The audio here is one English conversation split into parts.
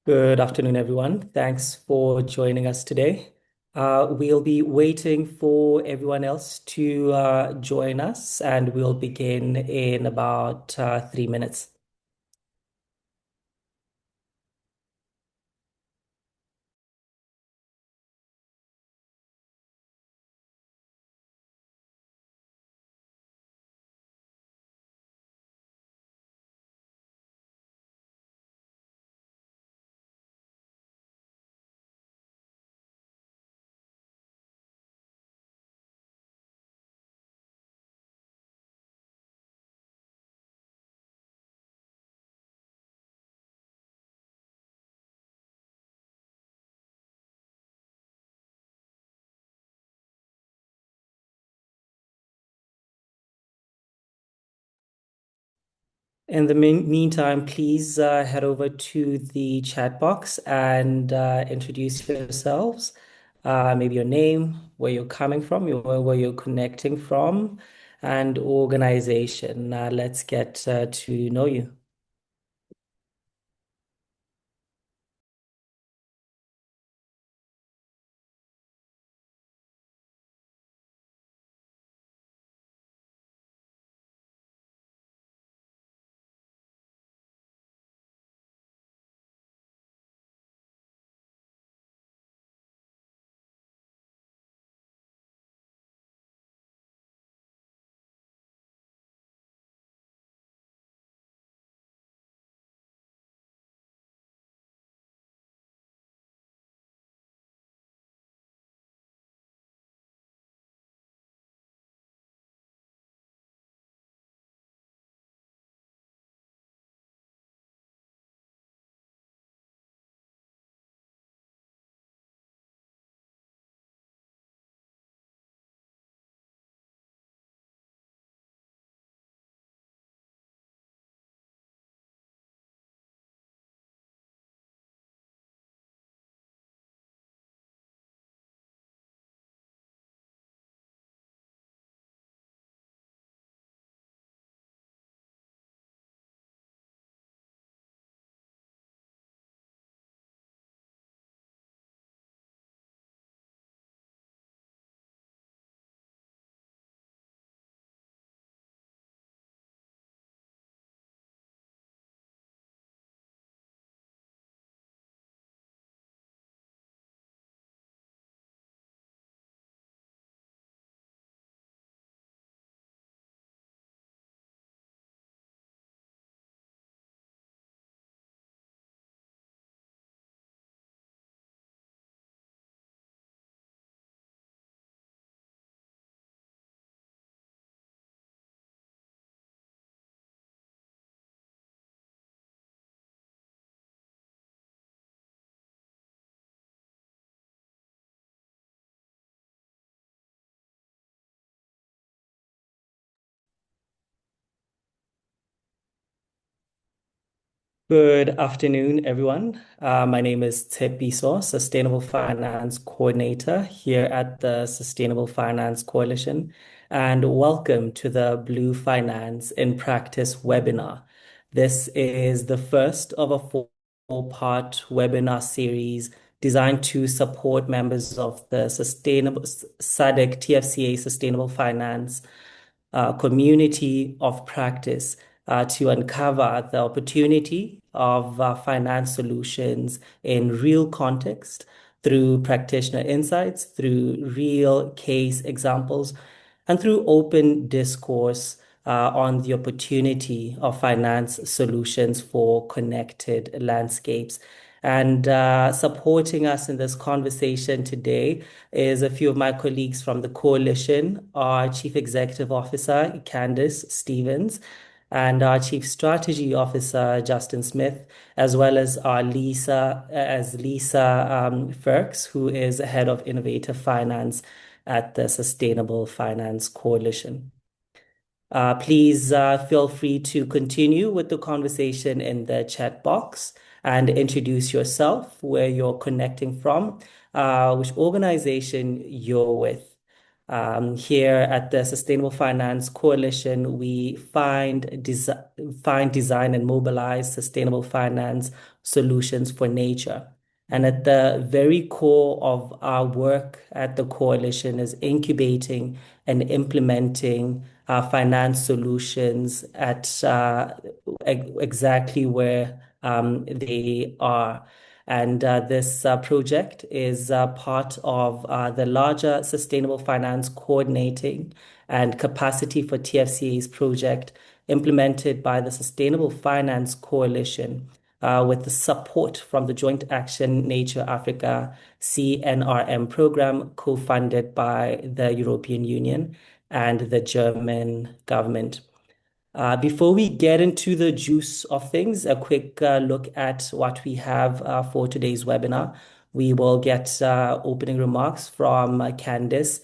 Good afternoon, everyone. Thanks for joining us today. We'll be waiting for everyone else to join us, and we'll begin in about 3 minutes. In the meantime, please head over to the chat box and introduce yourselves. Maybe your name, where you're coming from, where you're connecting from, and organization. Let's get to know you. Good afternoon, everyone. My name is Tepiso, Sustainable Finance Coordinator here at the Sustainable Finance Coalition, and welcome to the Blue Finance in Practice webinar. This is the first of a four-part webinar series designed to support members of the Sustainable SADC TFCA Sustainable Finance community of practice to uncover the opportunity of finance solutions in real context through practitioner insights, through real case examples, and through open discourse on the opportunity of finance solutions for connected landscapes. And supporting us in this conversation today is a few of my colleagues from the coalition, our Chief Executive Officer, Candice Stevens, and our Chief Strategy Officer, Justin Smith, as well as our Lisa Ferks, who is Head of Innovative Finance at the Sustainable Finance Coalition. Please feel free to continue with the conversation in the chat box and introduce yourself, where you're connecting from, which organization you're with. Here at the Sustainable Finance Coalition, we find, design, and mobilize sustainable finance solutions for nature. And at the very core of our work at the coalition is incubating and implementing finance solutions at exactly where they are. And this project is part of the larger Sustainable Finance Coordinating and Capacity for TFCAs project implemented by the Sustainable Finance Coalition with the support from the Joint Action Nature Africa CNRM program co-funded by the European Union and the German government. Before we get into the juice of things, a quick look at what we have for today's webinar. We will get opening remarks from Candice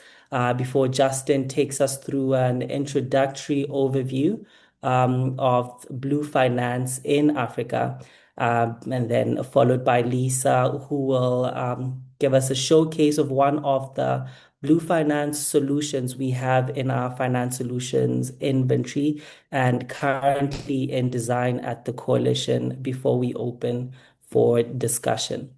before Justin takes us through an introductory overview of blue finance in Africa, and then followed by Lisa, who will give us a showcase of one of the blue finance solutions we have in our finance solutions inventory and currently in design at the coalition before we open for discussion.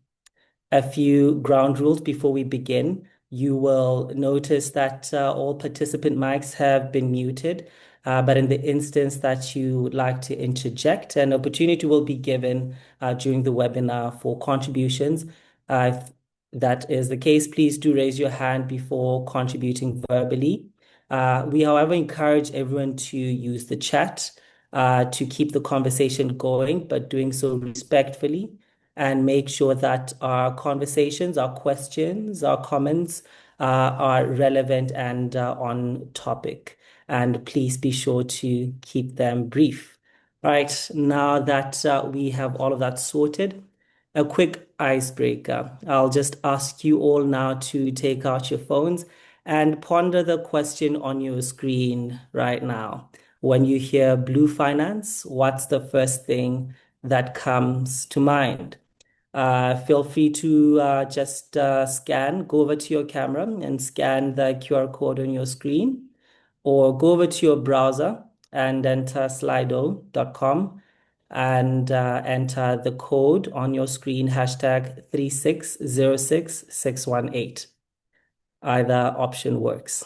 A few ground rules before we begin. You will notice that all participant mics have been muted, but in the instance that you would like to interject, an opportunity will be given during the webinar for contributions. If that is the case, please do raise your hand before contributing verbally. We, however, encourage everyone to use the chat to keep the conversation going, but doing so respectfully, and make sure that our conversations, our questions, our comments are relevant and on topic. And please be sure to keep them brief. Right, now that we have all of that sorted, a quick icebreaker. I'll just ask you all now to take out your phones and ponder the question on your screen right now. When you hear blue finance, what's the first thing that comes to mind? Feel free to just go over to your camera and scan the QR code on your screen, or go over to your browser and enter slido.com and enter the code on your screen, hashtag 3606618. Either option works.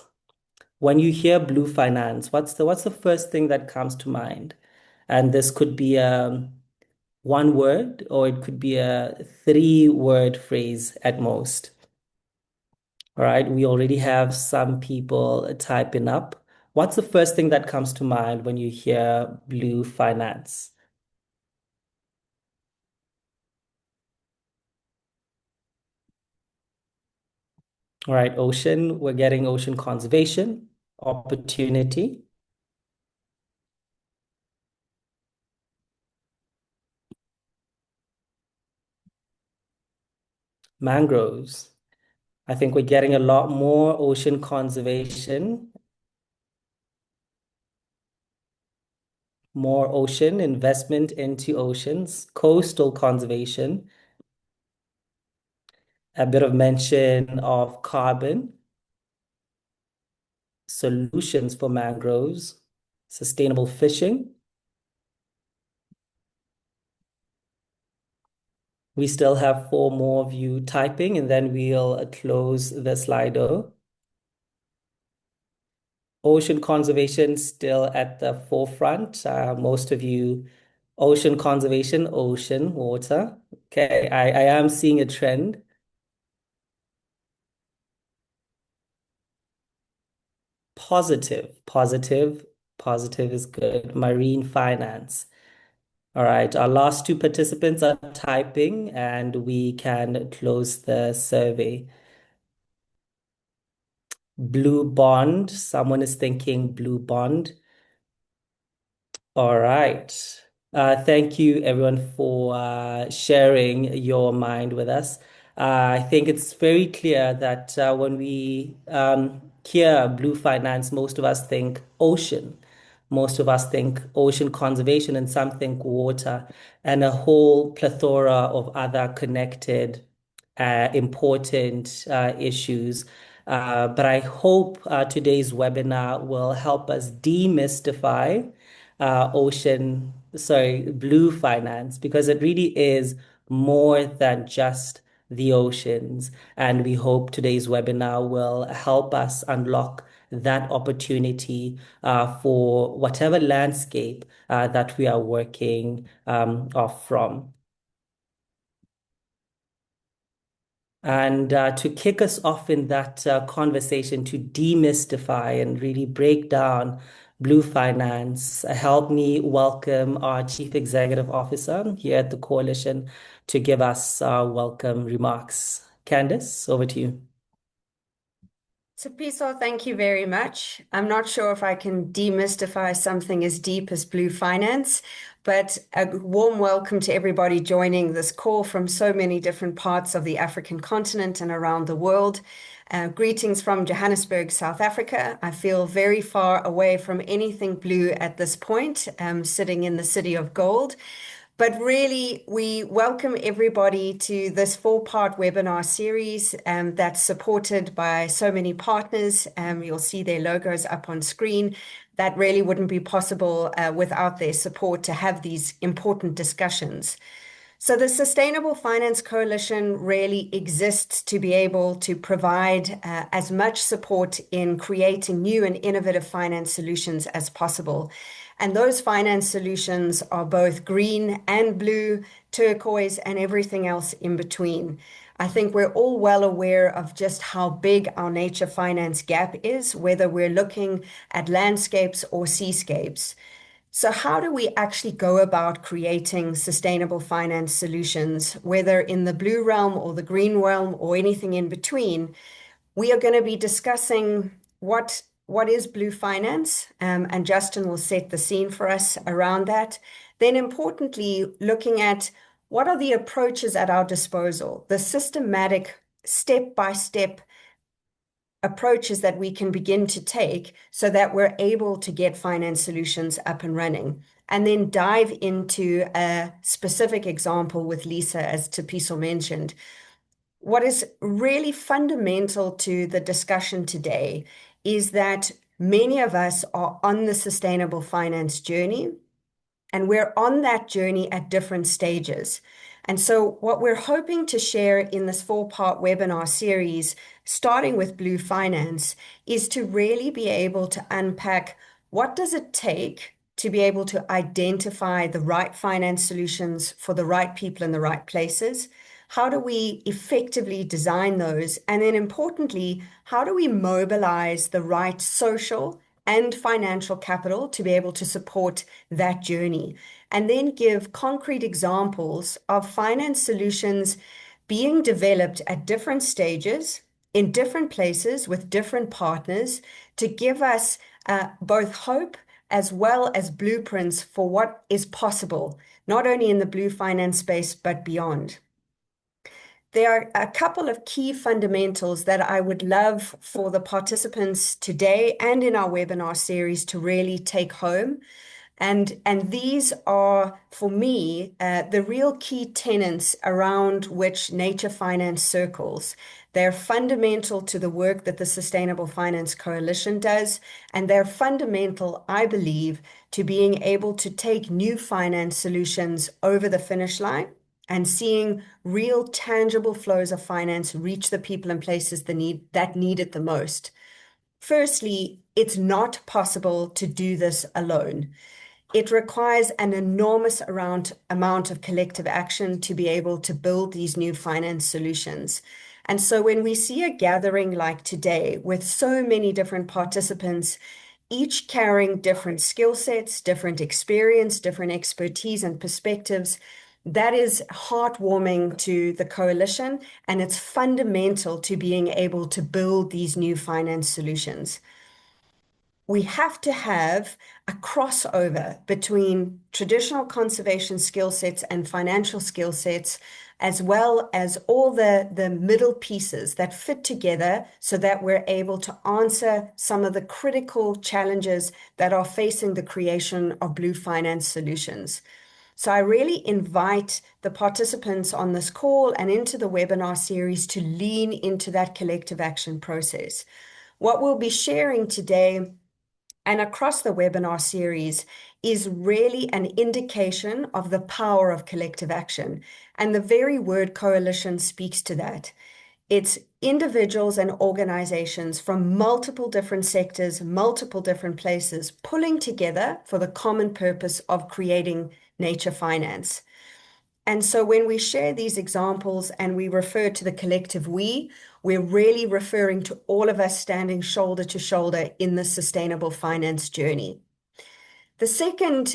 When you hear blue finance, what's the first thing that comes to mind? And this could be one word, or it could be a three-word phrase at most. All right, we already have some people typing up. What's the first thing that comes to mind when you hear blue finance? All right, ocean, we're getting ocean conservation, opportunity, mangroves. I think we're getting a lot more ocean conservation, more ocean investment into oceans, coastal conservation, a bit of mention of carbon, solutions for mangroves, sustainable fishing. We still have four more of you typing, and then we'll close the Slido. Ocean conservation still at the forefront. Most of you, ocean conservation, ocean, water. Okay, I am seeing a trend. Positive is good. Marine finance. All right, our last two participants are typing, and we can close the survey. Blue bond. Someone is thinking blue bond. All right. Thank you, everyone, for sharing your mind with us. I think it's very clear that when we hear blue finance, most of us think ocean. Most of us think ocean conservation, and some think water, and a whole plethora of other connected, important issues. But I hope today's webinar will help us demystify blue finance, because it really is more than just the oceans. And we hope today's webinar will help us unlock that opportunity for whatever landscape that we are working off from. And to kick us off in that conversation, to demystify and really break down blue finance, help me welcome our Chief Executive Officer here at the Coalition to give us welcome remarks. Candice, over to you. So, Piso, thank you very much. I'm not sure if I can demystify something as deep as blue finance, but a warm welcome to everybody joining this call from so many different parts of the African continent and around the world. Greetings from Johannesburg, South Africa. I feel very far away from anything blue at this point, sitting in the city of gold. But really, we welcome everybody to this 4-part webinar series that's supported by so many partners. You'll see their logos up on screen. That really wouldn't be possible without their support to have these important discussions. So the Sustainable Finance Coalition really exists to be able to provide as much support in creating new and innovative finance solutions as possible. And those finance solutions are both green and blue, turquoise, and everything else in between. I think we're all well aware of just how big our nature finance gap is, whether we're looking at landscapes or seascapes. So how do we actually go about creating sustainable finance solutions, whether in the blue realm or the green realm or anything in between? We are going to be discussing what is blue finance, and Justin will set the scene for us around that. Then importantly, looking at what are the approaches at our disposal, the systematic step-by-step approaches that we can begin to take so that we're able to get finance solutions up and running. And then dive into a specific example with Lisa, as Tapiso mentioned. What is really fundamental to the discussion today is that many of us are on the sustainable finance journey, and we're on that journey at different stages. And so what we're hoping to share in this 4-part webinar series, starting with blue finance, is to really be able to unpack what does it take to be able to identify the right finance solutions for the right people in the right places. How do we effectively design those? And then importantly, how do we mobilize the right social and financial capital to be able to support that journey? And then give concrete examples of finance solutions being developed at different stages, in different places, with different partners, to give us both hope as well as blueprints for what is possible, not only in the blue finance space, but beyond. There are a couple of key fundamentals that I would love for the participants today and in our webinar series to really take home. And these are, for me, the real key tenets around which nature finance circles. They're fundamental to the work that the Sustainable Finance Coalition does, and they're fundamental, I believe, to being able to take new finance solutions over the finish line and seeing real tangible flows of finance reach the people and places that need it the most. Firstly, it's not possible to do this alone. It requires an enormous amount of collective action to be able to build these new finance solutions. And so when we see a gathering like today with so many different participants, each carrying different skill sets, different experience, different expertise and perspectives, that is heartwarming to the coalition, and it's fundamental to being able to build these new finance solutions. We have to have a crossover between traditional conservation skill sets and financial skill sets, as well as all the middle pieces that fit together so that we're able to answer some of the critical challenges that are facing the creation of blue finance solutions. So I really invite the participants on this call and into the webinar series to lean into that collective action process. What we'll be sharing today and across the webinar series is really an indication of the power of collective action. And the very word coalition speaks to that. It's individuals and organizations from multiple different sectors, multiple different places, pulling together for the common purpose of creating nature finance. And so when we share these examples and we refer to the collective we, we're really referring to all of us standing shoulder to shoulder in the sustainable finance journey. The second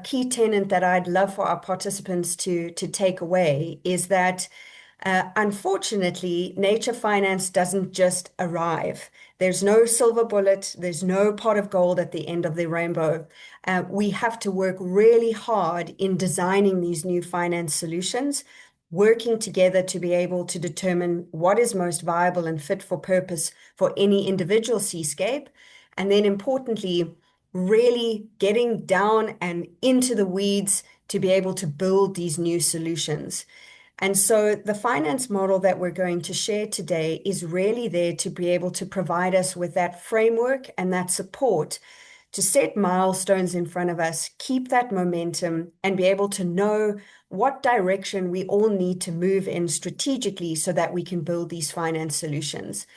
key tenet that I'd love for our participants to take away is that unfortunately, nature finance doesn't just arrive. There's no silver bullet, there's no pot of gold at the end of the rainbow. We have to work really hard in designing these new finance solutions, working together to be able to determine what is most viable and fit for purpose for any individual seascape. And then importantly, really getting down and into the weeds to be able to build these new solutions. And so the finance model that we're going to share today is really there to be able to provide us with that framework and that support to set milestones in front of us, keep that momentum, and be able to know what direction we all need to move in strategically so that we can build these finance solutions.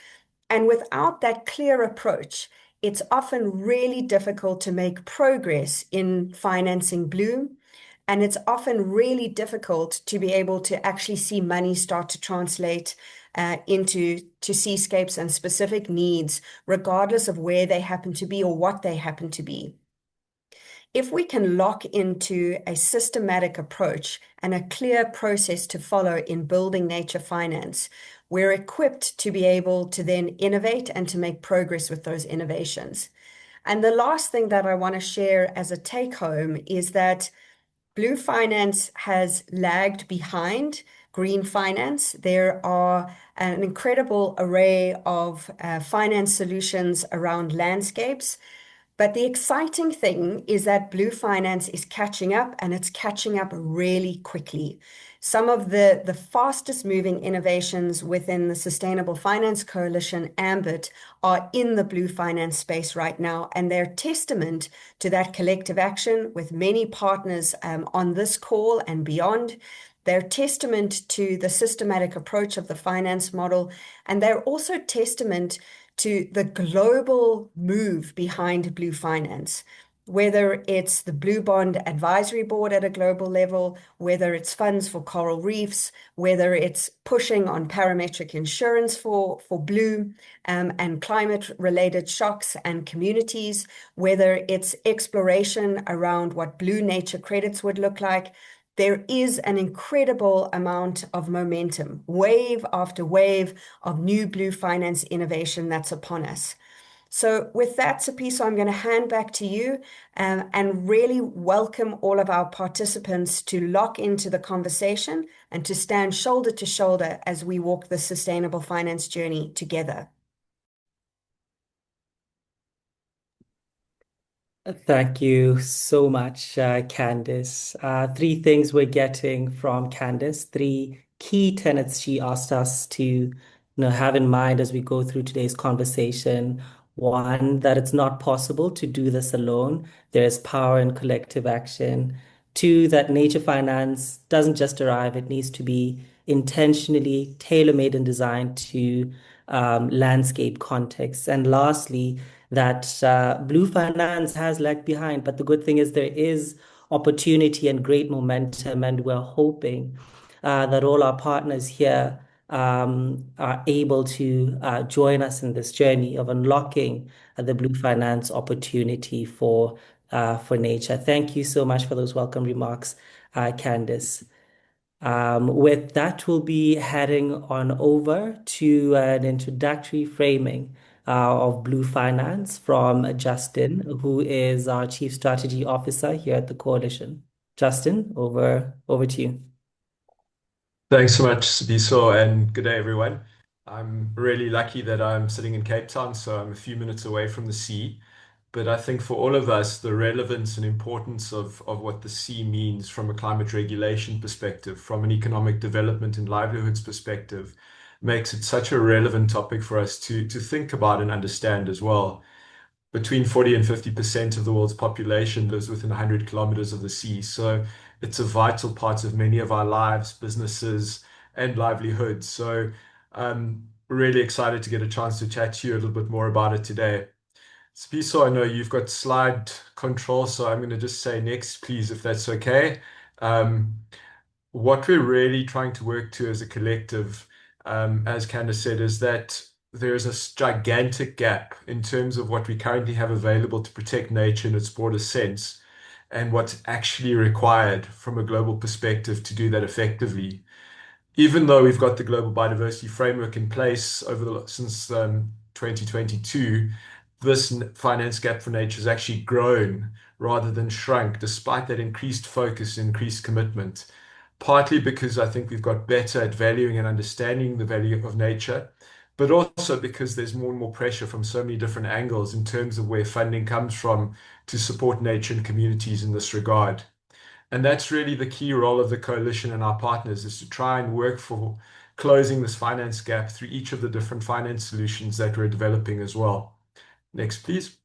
And without that clear approach, it's often really difficult to make progress in financing blue. And it's often really difficult to be able to actually see money start to translate into seascapes and specific needs, regardless of where they happen to be or what they happen to be. If we can lock into a systematic approach and a clear process to follow in building nature finance, we're equipped to be able to then innovate and to make progress with those innovations. And the last thing that I want to share as a take home is that blue finance has lagged behind green finance. There are an incredible array of finance solutions around landscapes. But the exciting thing is that blue finance is catching up and it's catching up really quickly. Some of the fastest moving innovations within the Sustainable Finance Coalition, AMBIT, are in the blue finance space right now, and they're testament to that collective action with many partners on this call and beyond. They're testament to the systematic approach of the finance model, and they're also testament to the global move behind blue finance, whether it's the Blue Bond Advisory Board at a global level, whether it's funds for coral reefs, whether it's pushing on parametric insurance for blue and climate-related shocks and communities, whether it's exploration around what blue nature credits would look like. There is an incredible amount of momentum, wave after wave of new blue finance innovation that's upon us. So with that, Sapiso, I'm going to hand back to you and really welcome all of our participants to lock into the conversation and to stand shoulder to shoulder as we walk the sustainable finance journey together. Thank you so much, Candice. Three things we're getting from Candice, three key tenets she asked us to, have in mind as we go through today's conversation. One, that it's not possible to do this alone. There is power in collective action. Two, that nature finance doesn't just arrive, it needs to be intentionally tailor-made and designed to landscape contexts. And lastly, that blue finance has lagged behind. But the good thing is there is opportunity and great momentum, and we're hoping that all our partners here are able to join us in this journey of unlocking the blue finance opportunity for nature. Thank you so much for those welcome remarks, Candice. With that, we'll be heading on over to an introductory framing of Blue Finance from Justin, who is our Chief Strategy Officer here at the Coalition. Justin, over to you. Thanks so much, Sibiso, and good day, everyone. I'm really lucky that I'm sitting in Cape Town, so I'm a few minutes away from the sea. but I think for all of us, the relevance and importance of what the sea means from a climate regulation perspective, from an economic development and livelihoods perspective, makes it such a relevant topic for us to think about and understand as well. Between 40 and 50% of the world's population lives within 100 kilometers of the sea. So it's a vital part of many of our lives, businesses, and livelihoods. So really excited to get a chance to chat to you a little bit more about it today. Spiso, I know you've got slide control, so I'm going to just say next, please, if that's okay. Um, what we're really trying to work to as a collective, as Candace said, is that there's a gigantic gap in terms of what we currently have available to protect nature in its broadest sense and what's actually required from a global perspective to do that effectively. Even though we've got the global biodiversity framework in place since 2022, this finance gap for nature has actually grown rather than shrunk, despite that increased focus, increased commitment. Partly because I think we've got better at valuing and understanding the value of nature, but also because there's more and more pressure from so many different angles in terms of where funding comes from to support nature and communities in this regard. And that's really the key role of the coalition and our partners is to try and work for closing this finance gap through each of the different finance solutions that we're developing as well. Next, please.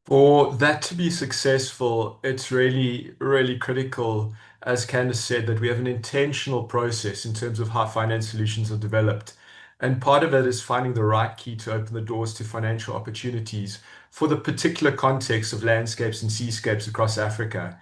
For that to be successful, it's really, really critical, as Candace said, that we have an intentional process in terms of how finance solutions are developed. And part of it is finding the right key to open the doors to financial opportunities for the particular context of landscapes and seascapes across Africa.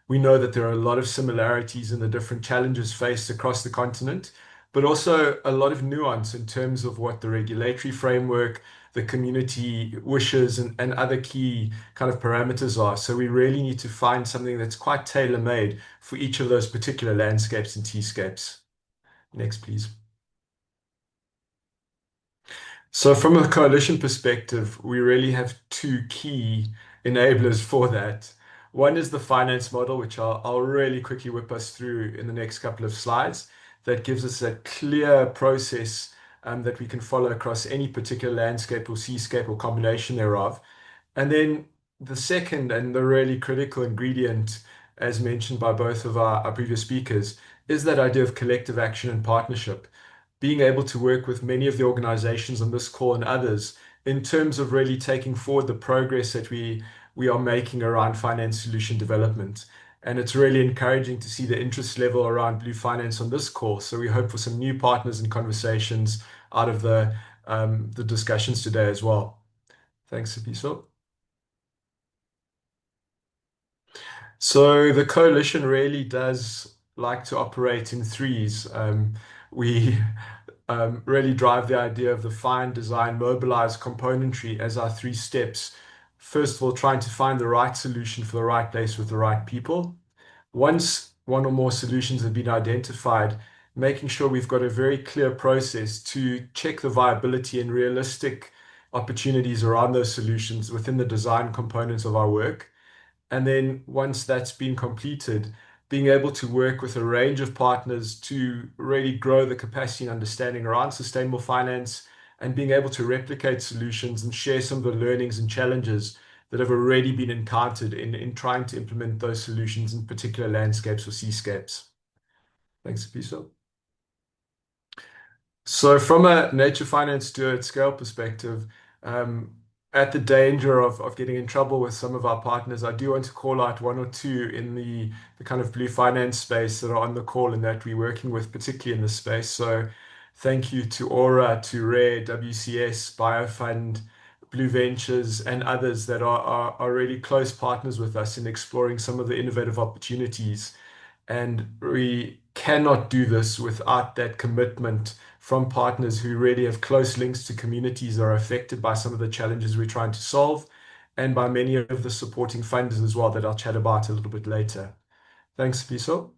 We know that there are a lot of similarities in the different challenges faced across the continent, but also a lot of nuance in terms of what the regulatory framework, the community wishes, and other key kind of parameters are. So we really need to find something that's quite tailor-made for each of those particular landscapes and seascapes. Next, please. So from a coalition perspective, we really have two key enablers for that. One is the finance model, which I'll really quickly whip us through in the next couple of slides, that gives us a clear process that we can follow across any particular landscape or seascape or combination thereof. And then the second and the really critical ingredient, as mentioned by both of our previous speakers, is that idea of collective action and partnership. Being able to work with many of the organizations on this call and others in terms of really taking forward the progress that we are making around finance solution development. And it's really encouraging to see the interest level around blue finance on this call. So we hope for some new partners and conversations out of the discussions today as well. Thanks, Sipiso. So the coalition really does like to operate in threes. We really drive the idea of the find, design, mobilize componentry as our three steps. First of all, trying to find the right solution for the right place with the right people. Once one or more solutions have been identified, making sure we've got a very clear process to check the viability and realistic opportunities around those solutions within the design components of our work. And then once that's been completed, being able to work with a range of partners to really grow the capacity and understanding around sustainable finance and being able to replicate solutions and share some of the learnings and challenges that have already been encountered in trying to implement those solutions in particular landscapes or seascapes. Thanks, Piso. So from a nature finance steward scale perspective, um, at the danger of getting in trouble with some of our partners, I do want to call out one or two in the kind of blue finance space that are on the call and that we're working with, particularly in this space. So thank you to Aura, to Rare, WCS, Biofund, Blue Ventures, and others that are really close partners with us in exploring some of the innovative opportunities. And we cannot do this without that commitment from partners who really have close links to communities that are affected by some of the challenges we're trying to solve, and by many of the supporting funders as well that I'll chat about a little bit later. Thanks, Piso.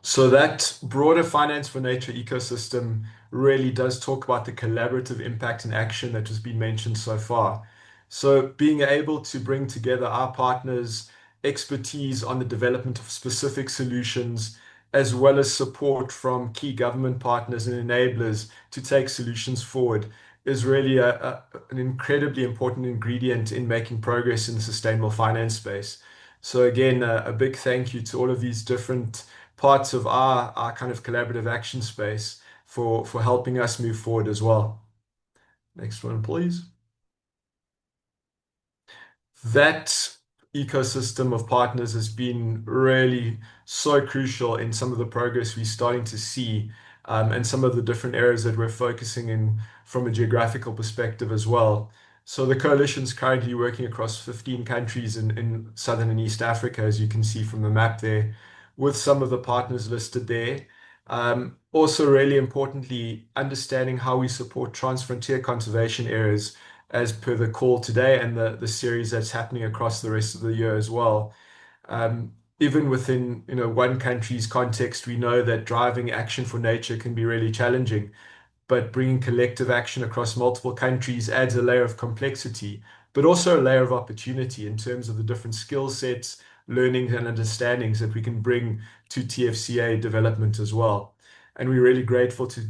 So that broader finance for nature ecosystem really does talk about the collaborative impact and action that has been mentioned so far. So being able to bring together our partners' expertise on the development of specific solutions as well as support from key government partners and enablers to take solutions forward, is really an incredibly important ingredient in making progress in the sustainable finance space. So again, a big thank you to all of these different parts of our kind of collaborative action space for helping us move forward as well. Next one, please. That ecosystem of partners has been really so crucial in some of the progress we're starting to see, and some of the different areas that we're focusing in from a geographical perspective as well. So the coalition's currently working across 15 countries in Southern and East Africa, as you can see from the map there, with some of the partners listed there. Also, really importantly, understanding how we support transfrontier conservation areas as per the call today and the series that's happening across the rest of the year as well. Even within one country's context, we know that driving action for nature can be really challenging, but bringing collective action across multiple countries adds a layer of complexity, but also a layer of opportunity in terms of the different skill sets, learnings, and understandings that we can bring to TFCA development as well. And we're really grateful to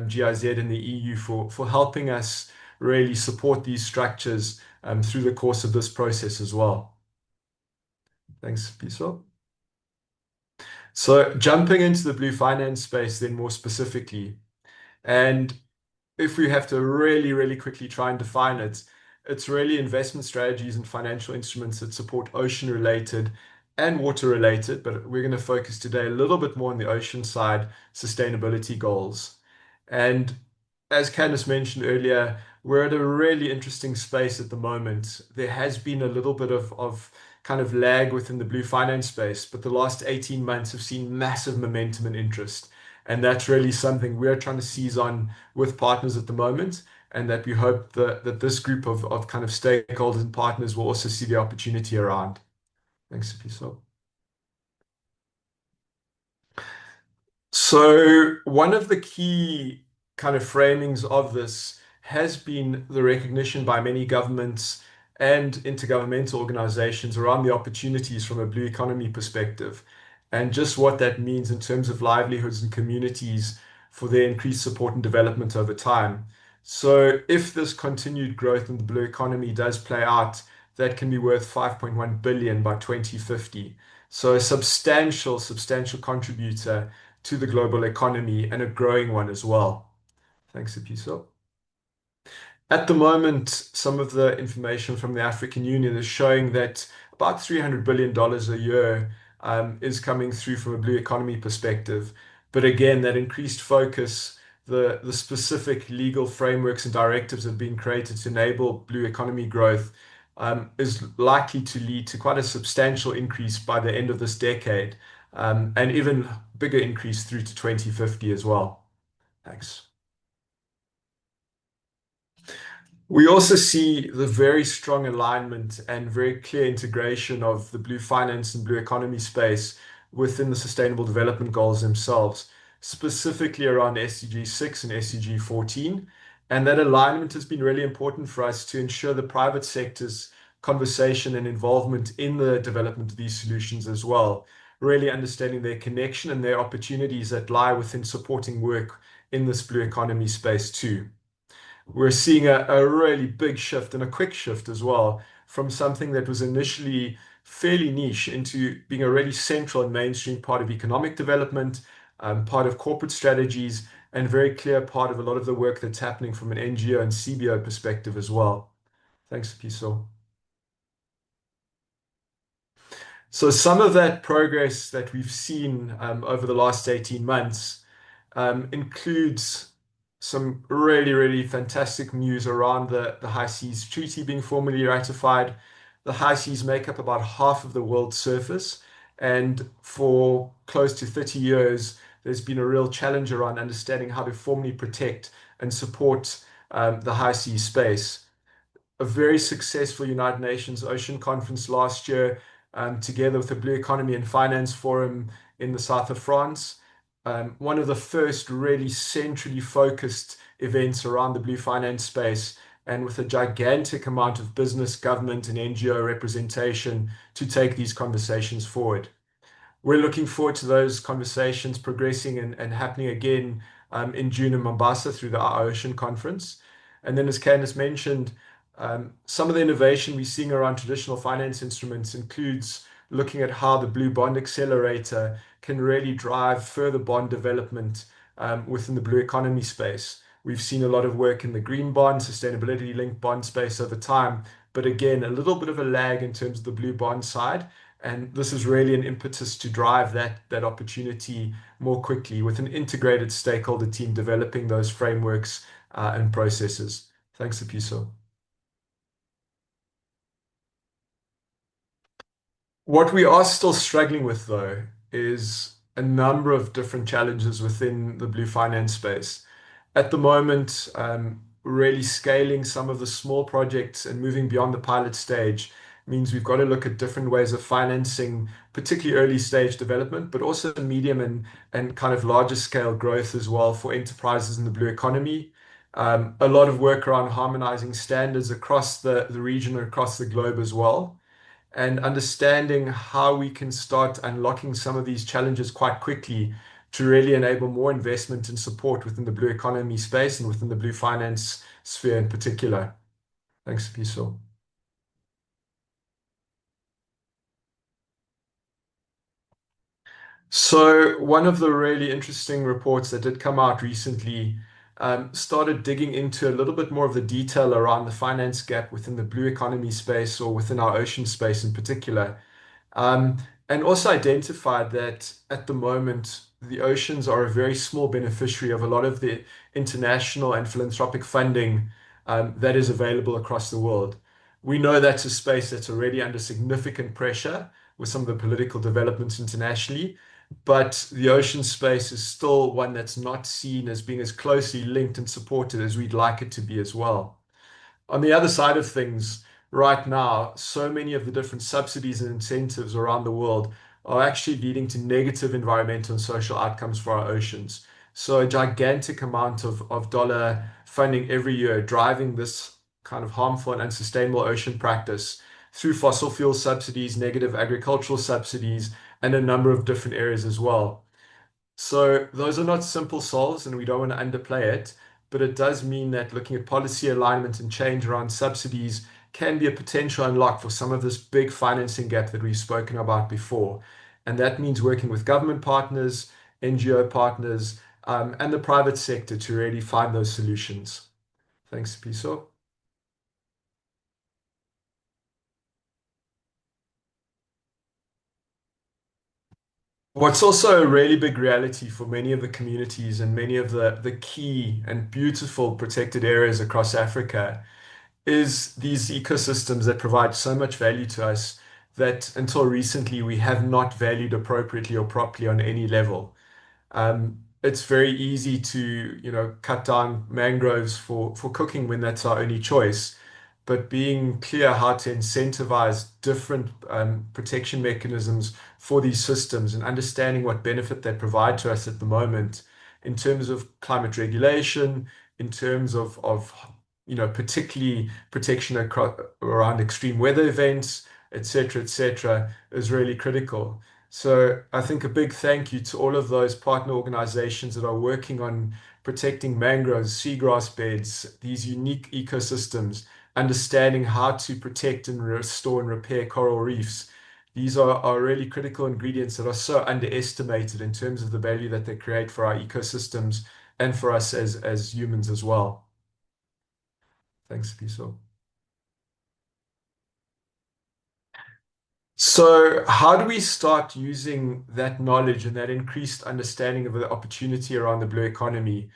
GIZ and the EU for helping us really support these structures through the course of this process as well. Thanks, Piso. So jumping into the blue finance space then more specifically, and if we have to really, really quickly try and define it, it's really investment strategies and financial instruments that support ocean-related and water-related, but we're going to focus today a little bit more on the ocean side, sustainability goals. And as Candice mentioned earlier, we're at a really interesting space at the moment. There has been a little bit of kind of lag within the blue finance space, but the last 18 months have seen massive momentum and interest. And that's really something we're trying to seize on with partners at the moment, and that we hope that this group of kind of stakeholders and partners will also see the opportunity around. Thanks, Piso. So one of the key kind of framings of this has been the recognition by many governments and intergovernmental organizations around the opportunities from a blue economy perspective, and just what that means in terms of livelihoods and communities for their increased support and development over time. So if this continued growth in the blue economy does play out, that can be worth 5.1 billion by 2050. So a substantial contributor to the global economy, and a growing one as well. Thanks, Apiso. At the moment, some of the information from the African Union is showing that about $300 billion a year is coming through from a blue economy perspective. But again, that increased focus, the specific legal frameworks and directives that have been created to enable blue economy growth is likely to lead to quite a substantial increase by the end of this decade, and even bigger increase through to 2050 as well. Thanks. We also see the very strong alignment and very clear integration of the blue finance and blue economy space within the Sustainable Development Goals themselves, specifically around SDG 6 and SDG 14. And that alignment has been really important for us to ensure the private sector's conversation and involvement in the development of these solutions as well, really understanding their connection and their opportunities that lie within supporting work in this blue economy space too. We're seeing a really big shift and a quick shift as well from something that was initially fairly niche into being a really central and mainstream part of economic development, part of corporate strategies, and very clear part of a lot of the work that's happening from an NGO and CBO perspective as well. Thanks, Piso. So some of that progress that we've seen over the last 18 months includes some really, really fantastic news around the High Seas Treaty being formally ratified. The High Seas make up about half of the world's surface, and for close to 30 years, there's been a real challenge around understanding how to formally protect and support the high sea space. A very successful United Nations Ocean Conference last year, together with the Blue Economy and Finance Forum in the south of France. One of the first really centrally focused events around the blue finance space, and with a gigantic amount of business, government, and NGO representation to take these conversations forward. we're looking forward to those conversations progressing and happening again in June in Mombasa through the Our Ocean conference. And then, as Candice mentioned, some of the innovation we're seeing around traditional finance instruments includes looking at how the Blue Bond Accelerator can really drive further bond development within the blue economy space. We've seen a lot of work in the green bond, sustainability linked bond space over time, but again, a little bit of a lag in terms of the blue bond side. And this is really an impetus to drive that opportunity more quickly with an integrated stakeholder team developing those frameworks and processes. Thanks, Apiso. What we are still struggling with, though, is a number of different challenges within the blue finance space. At the moment, really scaling some of the small projects and moving beyond the pilot stage means we've got to look at different ways of financing, particularly early stage development, but also medium and kind of larger scale growth as well for enterprises in the blue economy. A lot of work around harmonizing standards across the region or across the globe as well, and understanding how we can start unlocking some of these challenges quite quickly to really enable more investment and support within the blue economy space and within the blue finance sphere in particular. Thanks, Piso. So one of the really interesting reports that did come out recently started digging into a little bit more of the detail around the finance gap within the blue economy space or within our ocean space in particular. Um, and also identified that at the moment, the oceans are a very small beneficiary of a lot of the international and philanthropic funding that is available across the world. We know that's a space that's already under significant pressure with some of the political developments internationally, but the ocean space is still one that's not seen as being as closely linked and supported as we'd like it to be as well. On the other side of things, right now, so many of the different subsidies and incentives around the world are actually leading to negative environmental and social outcomes for our oceans. So a gigantic amount of dollar funding every year driving this kind of harmful and unsustainable ocean practice through fossil fuel subsidies, negative agricultural subsidies, and a number of different areas as well. So those are not simple solves, and we don't want to underplay it, but it does mean that looking at policy alignment and change around subsidies can be a potential unlock for some of this big financing gap that we've spoken about before. And that means working with government partners, NGO partners, and the private sector to really find those solutions. Thanks, Piso. What's also a really big reality for many of the communities and many of the key and beautiful protected areas across Africa is these ecosystems that provide so much value to us that until recently we have not valued appropriately or properly on any level. It's very easy to, cut down mangroves for cooking when that's our only choice. But being clear how to incentivize different protection mechanisms for these systems and understanding what benefit they provide to us at the moment in terms of climate regulation, in terms of particularly protection around extreme weather events, et cetera, is really critical. So I think a big thank you to all of those partner organizations that are working on protecting mangroves, seagrass beds, these unique ecosystems, understanding how to protect and restore and repair coral reefs. These are really critical ingredients that are so underestimated in terms of the value that they create for our ecosystems and for us as humans as well. Thanks, Piso. So, how do we start using that knowledge and that increased understanding of the opportunity around the blue economy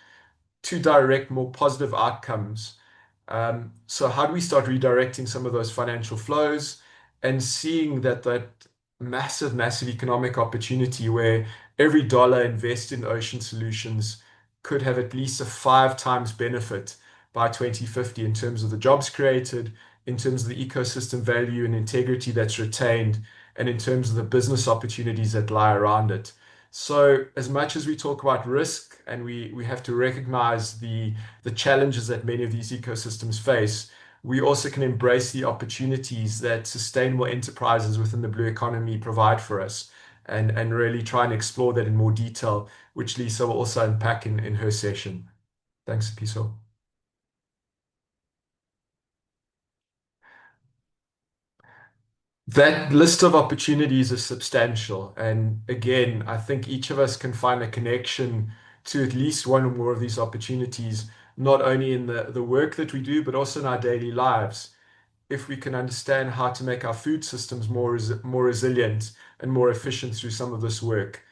to direct more positive outcomes? So, how do we start redirecting some of those financial flows and seeing that massive, massive economic opportunity where every dollar invested in ocean solutions could have at least a 5 times benefit by 2050 in terms of the jobs created, in terms of the ecosystem value and integrity that's retained, and in terms of the business opportunities that lie around it. So, as much as we talk about risk and we have to recognize the challenges that many of these ecosystems face, we also can embrace the opportunities that sustainable enterprises within the blue economy provide for us. and really try and explore that in more detail, which Lisa will also unpack in her session. Thanks, Piso. That list of opportunities is substantial. And again, I think each of us can find a connection to at least one or more of these opportunities, not only in the work that we do, but also in our daily lives. If we can understand how to make our food systems more resilient and more efficient through some of this work,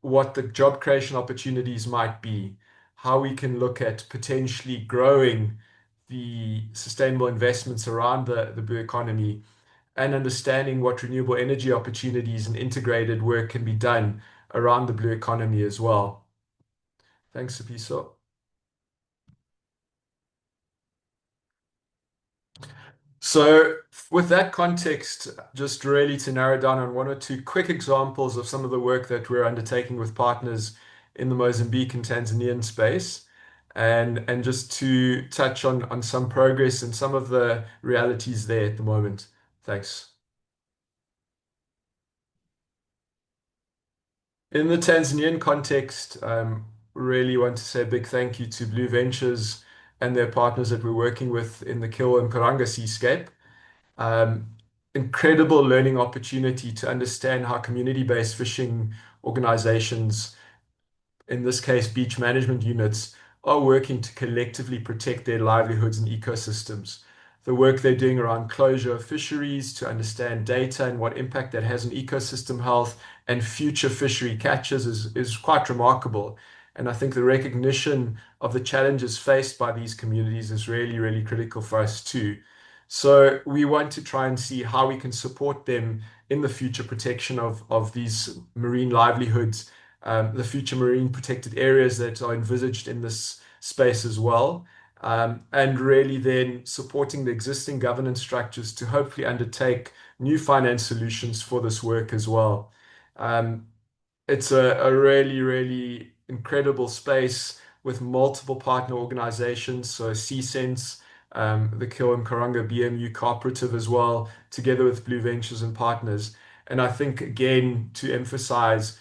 what the job creation opportunities might be, how we can look at potentially growing the sustainable investments around the blue economy, and understanding what renewable energy opportunities and integrated work can be done around the blue economy as well. Thanks, Sapiso. So, with that context, just really to narrow down on one or two quick examples of some of the work that we're undertaking with partners in the Mozambique and Tanzanian space, and just to touch on some progress and some of the realities there at the moment. Thanks. In the Tanzanian context, really want to say a big thank you to Blue Ventures and their partners that we're working with in the Kill and Karanga seascape. Um, Incredible learning opportunity to understand how community-based fishing organizations, in this case, beach management units, are working to collectively protect their livelihoods and ecosystems. The work they're doing around closure of fisheries to understand data and what impact that has on ecosystem health and future fishery catches is quite remarkable. And I think the recognition of the challenges faced by these communities is really, really critical for us too. So we want to try and see how we can support them in the future protection of these marine livelihoods, the future marine protected areas that are envisaged in this space as well, and really then supporting the existing governance structures to hopefully undertake new finance solutions for this work as well. Um, it's a really, really incredible space with multiple partner organizations. So CSense, the Kill and Karanga BMU cooperative as well, together with Blue Ventures and partners. And I think, again, to emphasize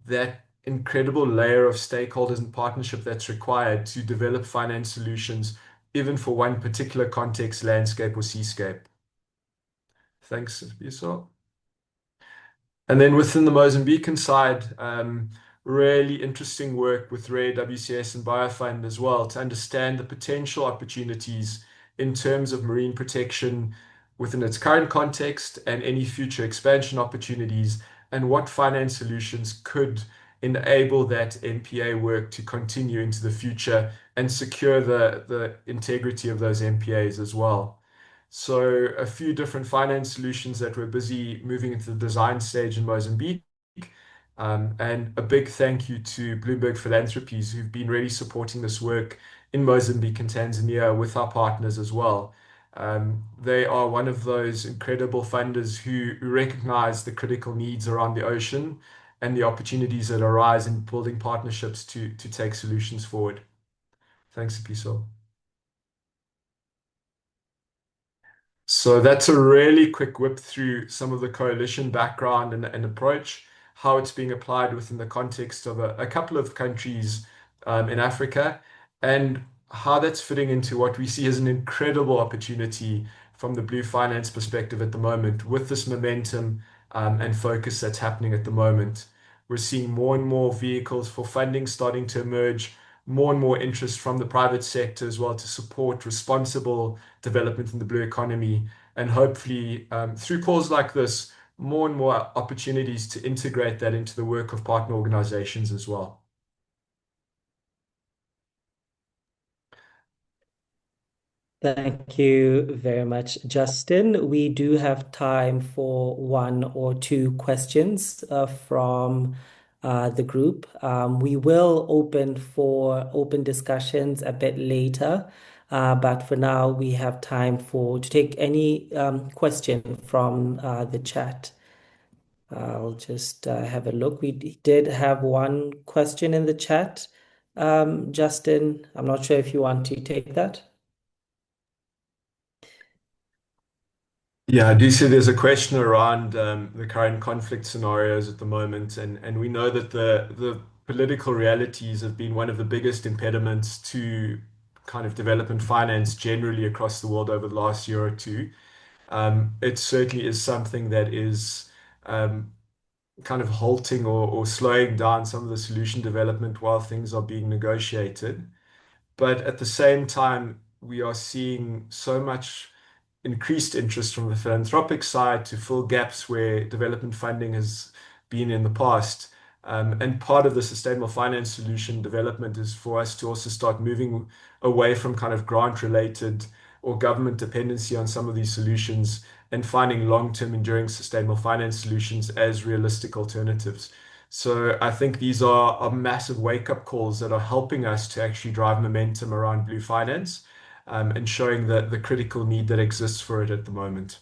that incredible layer of stakeholders and partnership that's required to develop finance solutions, even for one particular context, landscape or seascape. Thanks, Biso. And then within the Mozambican side, really interesting work with Rare WCS and Biofund as well to understand the potential opportunities in terms of marine protection within its current context and any future expansion opportunities, and what finance solutions could enable that MPA work to continue into the future and secure the integrity of those MPAs as well. So a few different finance solutions that we're busy moving into the design stage in Mozambique. And a big thank you to Bloomberg Philanthropies, who've been really supporting this work in Mozambique and Tanzania with our partners as well. They are one of those incredible funders who recognize the critical needs around the ocean and the opportunities that arise in building partnerships to take solutions forward. Thanks, Piso. So that's a really quick whip through some of the coalition background and approach, how it's being applied within the context of a couple of countries in Africa, and how that's fitting into what we see as an incredible opportunity from the blue finance perspective at the moment, with this momentum and focus that's happening at the moment. We're seeing more and more vehicles for funding starting to emerge, more and more interest from the private sector as well to support responsible development in the blue economy. And hopefully, through calls like this, more and more opportunities to integrate that into the work of partner organizations as well. Thank you very much, Justin. We do have time for one or two questions from the group. We will open for open discussions a bit later, but for now we have time to take any question from the chat. I'll just have a look. We did have one question in the chat. Justin, I'm not sure if you want to take that. Yeah, I do see there's a question around the current conflict scenarios at the moment, and we know that the political realities have been one of the biggest impediments to kind of development finance generally across the world over the last year or two. It certainly is something that is um, kind of halting or slowing down some of the solution development while things are being negotiated. But at the same time, we are seeing so much increased interest from the philanthropic side to fill gaps where development funding has been in the past. And part of the sustainable finance solution development is for us to also start moving away from kind of grant related or government dependency on some of these solutions and finding long-term enduring sustainable finance solutions as realistic alternatives. So I think these are massive wake-up calls that are helping us to actually drive momentum around blue finance, and showing the critical need that exists for it at the moment.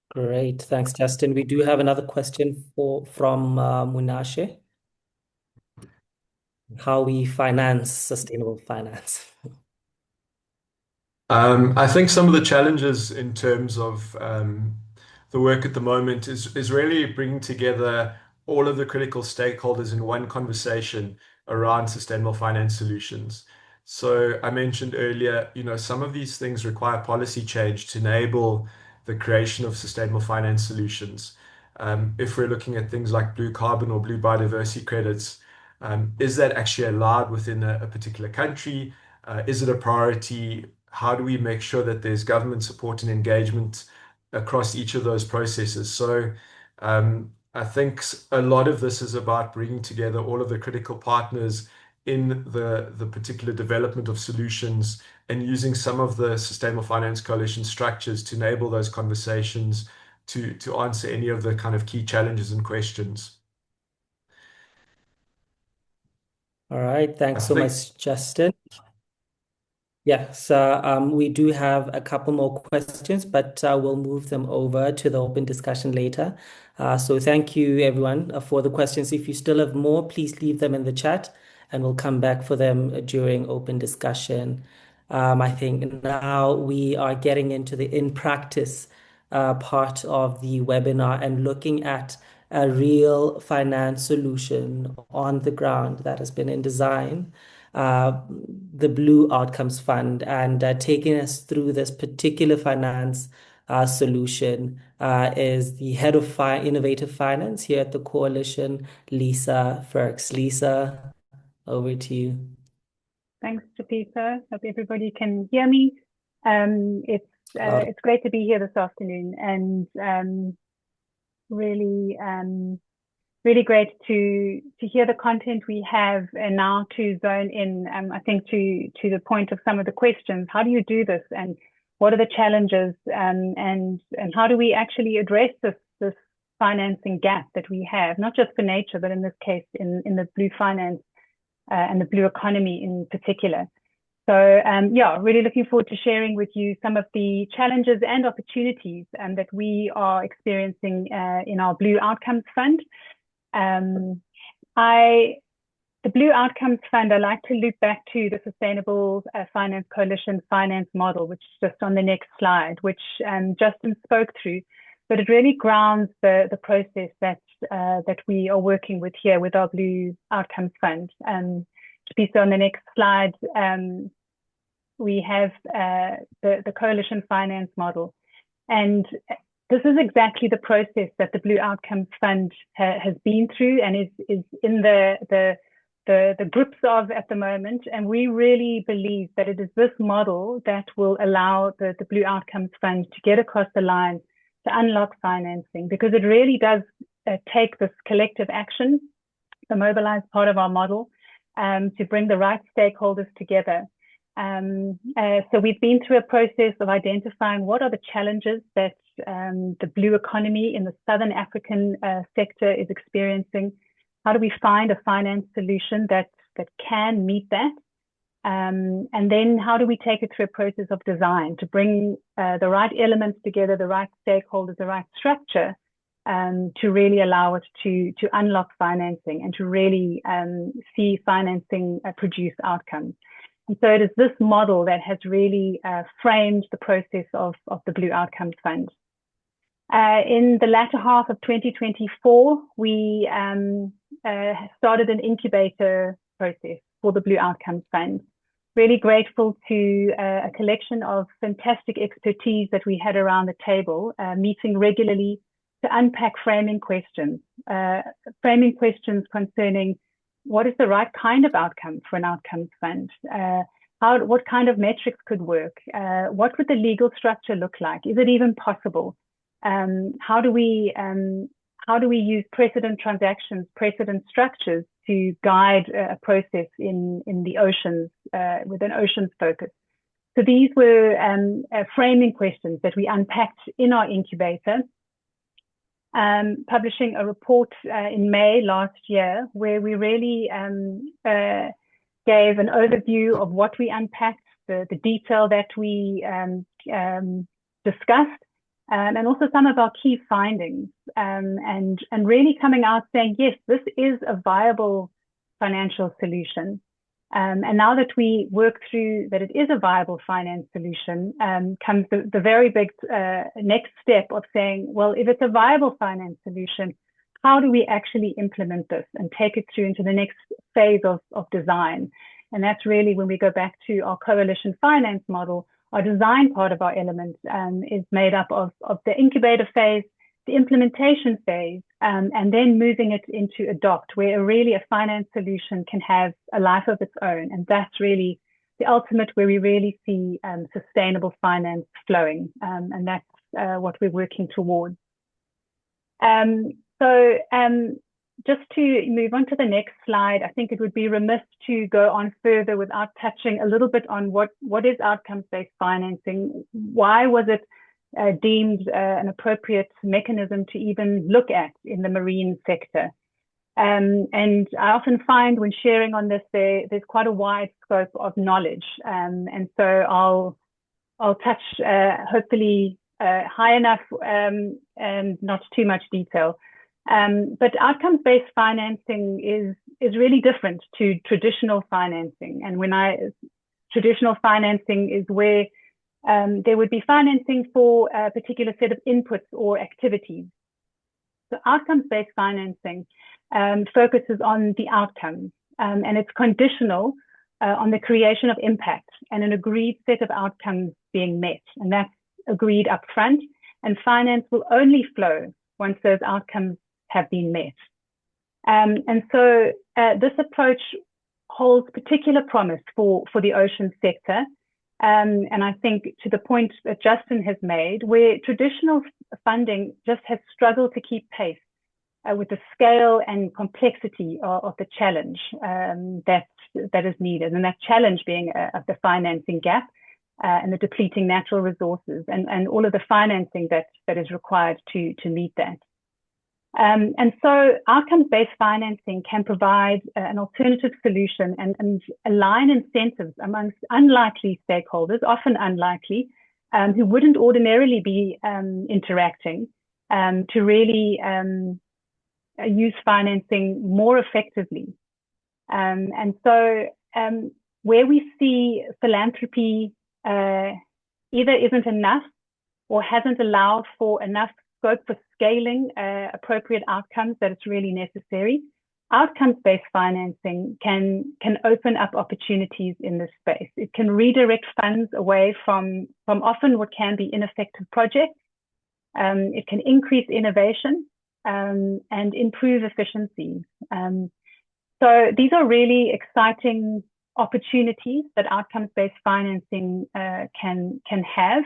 Great. Thanks, Justin. We do have another question from Munashe. How we finance sustainable finance. I think some of the challenges in terms of the work at the moment is really bringing together all of the critical stakeholders in one conversation around sustainable finance solutions. So I mentioned earlier, some of these things require policy change to enable the creation of sustainable finance solutions. If we're looking at things like blue carbon or blue biodiversity credits, is that actually allowed within a particular country? Is it a priority? How do we make sure that there's government support and engagement across each of those processes? So I think a lot of this is about bringing together all of the critical partners in the particular development of solutions and using some of the Sustainable Finance Coalition structures to enable those conversations to answer any of the kind of key challenges and questions. All right. I Thanks so think much, Justin. Yeah, so we do have a couple more questions, but we'll move them over to the open discussion later. So thank you, everyone, for the questions. If you still have more, please leave them in the chat, and we'll come back for them during open discussion. I think now we are getting into the in practice part of the webinar and looking at a real finance solution on the ground that has been in design, the Blue Outcomes Fund, and taking us through this particular finance solution is the head of innovative finance here at the coalition, Lisa Ferks. Lisa, over to you. Thanks, Peter. Hope everybody can hear me. It's great to be here this afternoon, and really really great to hear the content we have, and now to zone in, I think, to the point of some of the questions. How do you do this, and what are the challenges, and how do we actually address this financing gap that we have, not just for nature, but in this case in the blue finance and the blue economy in particular. So yeah, really looking forward to sharing with you some of the challenges and opportunities that we are experiencing in our Blue Outcomes Fund. The Blue Outcomes Fund, I like to loop back to the Sustainable Finance Coalition finance model, which is just on the next slide, which Justin spoke through, but it really grounds the process that we are working with here with our Blue Outcomes Fund. To be so on the next slide, we have the coalition finance model, and this is exactly the process that the Blue Outcomes Fund has been through and is in the grips of at the moment. And we really believe that it is this model that will allow the Blue Outcomes Fund to get across the line to unlock financing, because it really does take this collective action, the mobilized part of our model, to bring the right stakeholders together. So we've been through a process of identifying what are the challenges that the blue economy in the Southern African sector is experiencing. How do we find a finance solution that can meet that? And then how do we take it through a process of design to bring the right elements together, the right stakeholders, the right structure, to really allow it to unlock financing and to really see financing produce outcomes. And so it is this model that has really framed the process of the Blue Outcomes Fund. In the latter half of 2024, we started an incubator process for the Blue Outcomes Fund. Really grateful to a collection of fantastic expertise that we had around the table, meeting regularly to unpack framing questions concerning what is the right kind of outcome for an outcomes fund, what kind of metrics could work, what would the legal structure look like, is it even possible, how do we use precedent transactions, precedent structures to guide a process in the oceans with an oceans focus. So these were framing questions that we unpacked in our incubator, publishing a report in May last year where we really gave an overview of what we unpacked, the detail that we discussed, and also some of our key findings, and really coming out saying, yes, this is a viable financial solution. And now that we work through that it is a viable finance solution, comes the very big next step of saying, well, if it's a viable finance solution, how do we actually implement this and take it through into the next phase of design? And that's really when we go back to our coalition finance model. Our design part of our element is made up of the incubator phase, the implementation phase, and then moving it into adopt, where really a finance solution can have a life of its own. And that's really the ultimate where we really see sustainable finance flowing. And that's what we're working towards. Just to move on to the next slide, I think it would be remiss to go on further without touching a little bit on what is outcomes-based financing. Why was it deemed an appropriate mechanism to even look at in the marine sector? And I often find when sharing on this, there's quite a wide scope of knowledge. And so I'll touch hopefully high enough and not too much detail. But outcomes-based financing is really different to traditional financing. And traditional financing is where there would be financing for a particular set of inputs or activities. So outcomes-based financing focuses on the outcomes, and it's conditional on the creation of impact and an agreed set of outcomes being met. And that's agreed upfront, and finance will only flow once those outcomes have been met. And so this approach holds particular promise for the ocean sector. And I think to the point that Justin has made, where traditional funding just has struggled to keep pace with the scale and complexity of the challenge that is needed. And that challenge being of the financing gap and the depleting natural resources and all of the financing that is required to meet that. And so outcomes-based financing can provide an alternative solution and align incentives amongst unlikely stakeholders, often unlikely, who wouldn't ordinarily be interacting to really use financing more effectively. And so where we see philanthropy either isn't enough or hasn't allowed for enough scope for scaling appropriate outcomes that it's really necessary, outcomes-based financing can open up opportunities in this space. It can redirect funds away from often what can be ineffective projects. It can increase innovation and improve efficiency. So these are really exciting opportunities that outcomes-based financing can have.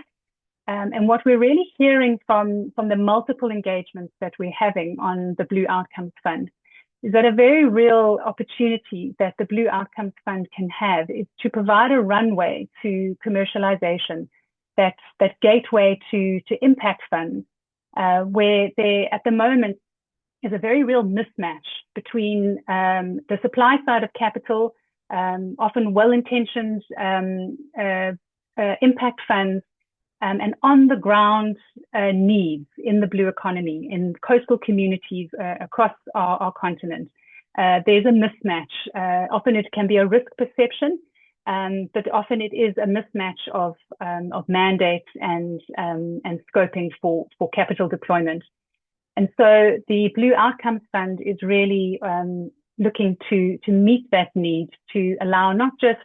And what we're really hearing from the multiple engagements that we're having on the Blue Outcomes Fund is that a very real opportunity that the Blue Outcomes Fund can have is to provide a runway to commercialization, that gateway to impact funds, where there at the moment is a very real mismatch between the supply side of capital, often well-intentioned impact funds, and on-the-ground needs in the blue economy, in coastal communities across our continent. There's a mismatch. Often it can be a risk perception but often it is a mismatch of mandates and scoping for capital deployment. And so the Blue Outcomes Fund is really looking to meet that need, to allow not just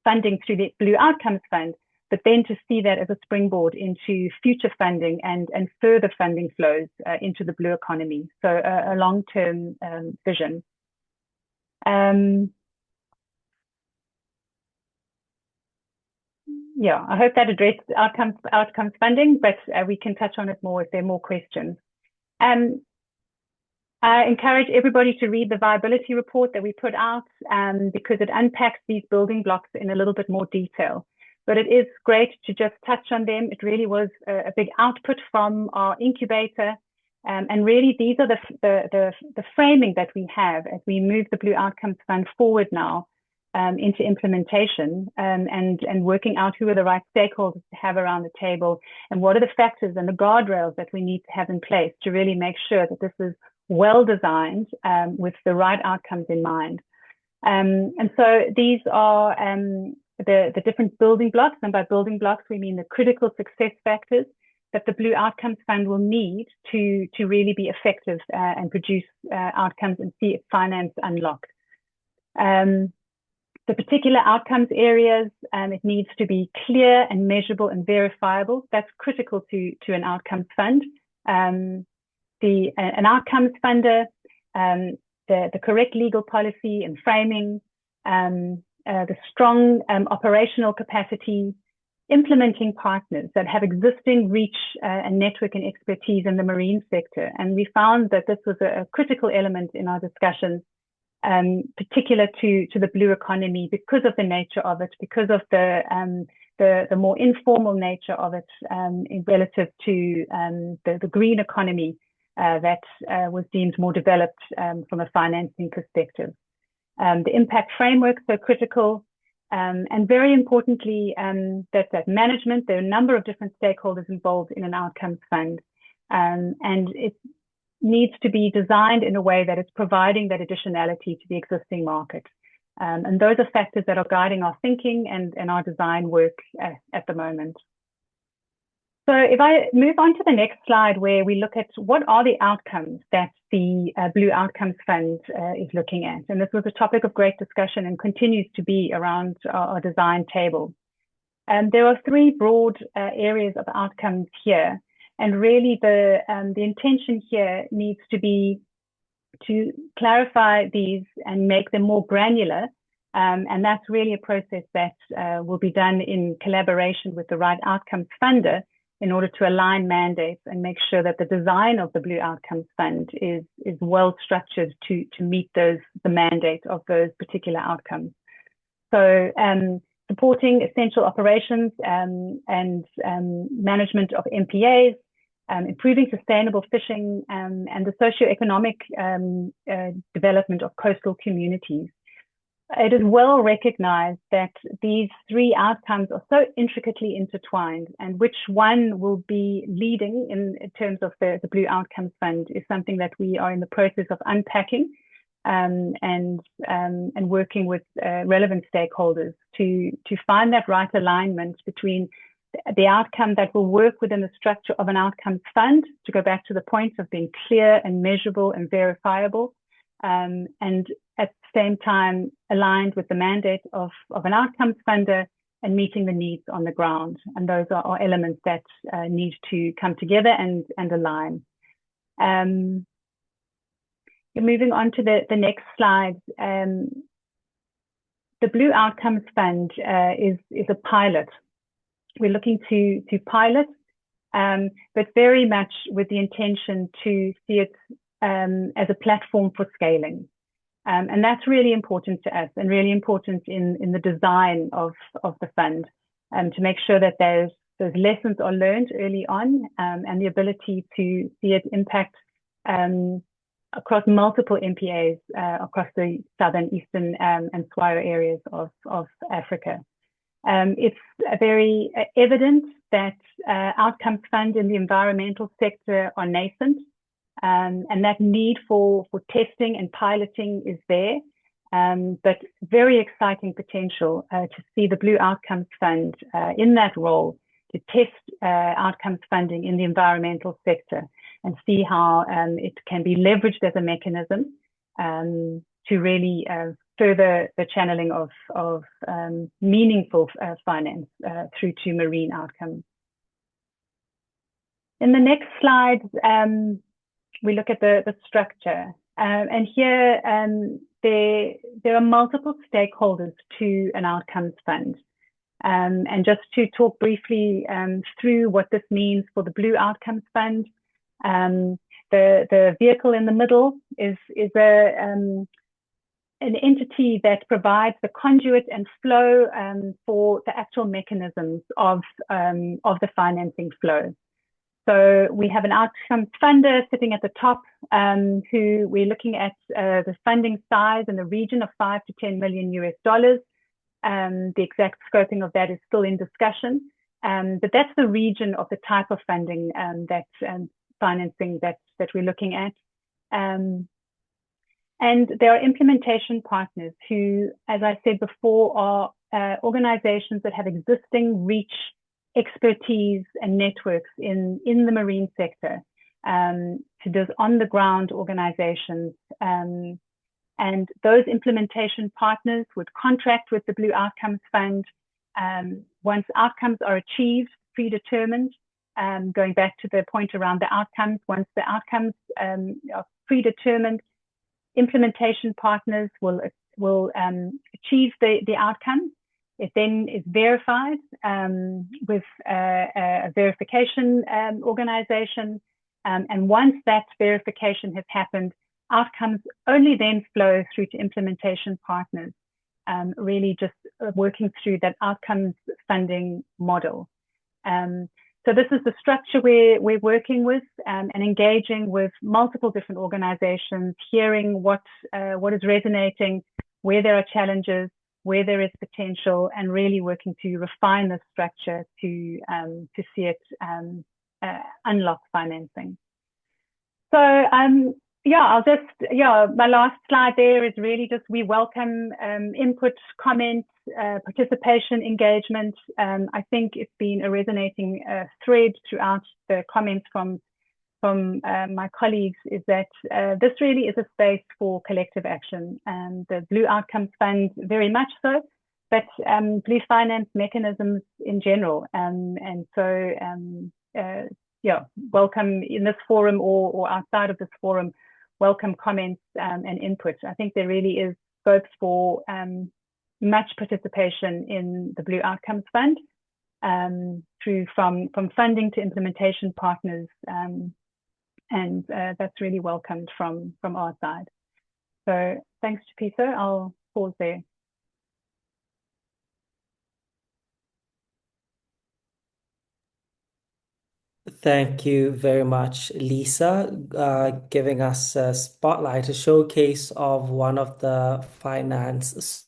funding through the Blue Outcomes Fund, but then to see that as a springboard into future funding and further funding flows into the blue economy. So a long-term vision. Yeah, I hope that addressed outcomes funding, but we can touch on it more if there are more questions. I encourage everybody to read the viability report that we put out because it unpacks these building blocks in a little bit more detail. But it is great to just touch on them. It really was a big output from our incubator. And really, these are the framing that we have as we move the Blue Outcomes Fund forward now into implementation and working out who are the right stakeholders to have around the table and what are the factors and the guardrails that we need to have in place to really make sure that this is well designed with the right outcomes in mind. And so these are the different building blocks, and by building blocks we mean the critical success factors that the Blue Outcomes Fund will need to really be effective and produce outcomes and see its finance unlocked. The particular outcomes areas, it needs to be clear and measurable and verifiable. That's critical to an outcomes fund. An outcomes funder, the correct legal policy and framing, the strong operational capacity, implementing partners that have existing reach and network and expertise in the marine sector. And we found that this was a critical element in our discussions, particular to the blue economy because of the nature of it, because of the more informal nature of it relative to the green economy that was deemed more developed from a financing perspective. The impact framework, so critical, and very importantly, that management. There are a number of different stakeholders involved in an outcomes fund, and it needs to be designed in a way that it's providing that additionality to the existing market. And those are factors that are guiding our thinking and our design work at the moment. So if I move on to the next slide, where we look at what are the outcomes that the Blue Outcomes Fund is looking at. And this was a topic of great discussion and continues to be around our design table. And there are three broad areas of outcomes here. And really the intention here needs to be to clarify these and make them more granular. And that's really a process that will be done in collaboration with the right outcomes funder in order to align mandates and make sure that the design of the Blue Outcomes Fund is well structured to meet the mandate of those particular outcomes. So supporting essential operations and management of MPAs, improving sustainable fishing and the socioeconomic development of coastal communities. It is well recognized that these three outcomes are so intricately intertwined, and which one will be leading in terms of the Blue Outcomes Fund is something that we are in the process of unpacking and working with relevant stakeholders to find that right alignment between the outcome that will work within the structure of an outcomes fund, to go back to the point of being clear and measurable and verifiable, and at the same time aligned with the mandate of an outcomes funder and meeting the needs on the ground. And those are elements that need to come together and align. Moving on to the next slide. The Blue Outcomes Fund is a pilot. We're looking to pilot, but very much with the intention to see it as a platform for scaling. And that's really important to us and really important in the design of the fund, to make sure that those lessons are learned early on, and the ability to see it impact across multiple MPAs across the southern, eastern, and Swire areas of Africa. It's very evident that outcomes funds in the environmental sector are nascent, and that need for testing and piloting is there. but very exciting potential to see the Blue Outcomes Fund in that role to test outcomes funding in the environmental sector and see how it can be leveraged as a mechanism to really further the channeling of meaningful finance through to marine outcomes. In the next slide, we look at the structure. And here, there are multiple stakeholders to an outcomes fund. And just to talk briefly through what this means for the Blue Outcomes Fund, the vehicle in the middle is an entity that provides the conduit and flow for the actual mechanisms of the financing flow. So we have an outcomes funder sitting at the top, who we're looking at the funding size in the region of $5 to $10 million US. The exact scoping of that is still in discussion, but that's the region of the type of funding financing that we're looking at. And there are implementation partners who, as I said before, are organizations that have existing reach, expertise, and networks in the marine sector. So there's on-the-ground organizations, and those implementation partners would contract with the Blue Outcomes Fund once outcomes are achieved, predetermined. Going back to the point around the outcomes, once the outcomes are predetermined, implementation partners will achieve the outcome. It then is verified with a verification organization. And once that verification has happened, outcomes only then flow through to implementation partners, really just working through that outcomes funding model. So this is the structure we're working with, and engaging with multiple different organizations, hearing what is resonating, where there are challenges, where there is potential, and really working to refine the structure to see it unlock financing. So my last slide there is really just we welcome input, comments, participation, engagement. I think it's been a resonating thread throughout the comments from my colleagues is that this really is a space for collective action, and the Blue Outcomes Fund very much so, but blue finance mechanisms in general. And so welcome in this forum or outside of this forum, welcome comments and input. I think there really is scope for much participation in the Blue Outcomes Fund, through from funding to implementation partners, and that's really welcomed from our side. So thanks, Chapiso. I'll pause there. Thank you very much, Lisa, giving us a spotlight, a showcase of one of the finance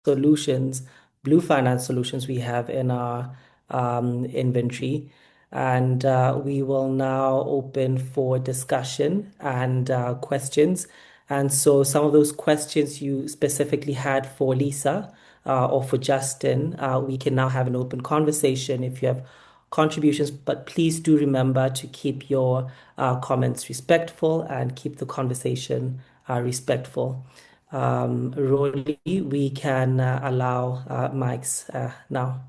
solutions, blue finance solutions we have in our inventory. And we will now open for discussion and questions. And so some of those questions you specifically had for Lisa or for Justin, we can now have an open conversation if you have contributions, but please do remember to keep your comments respectful and keep the conversation respectful. Rolly, we can allow mics now.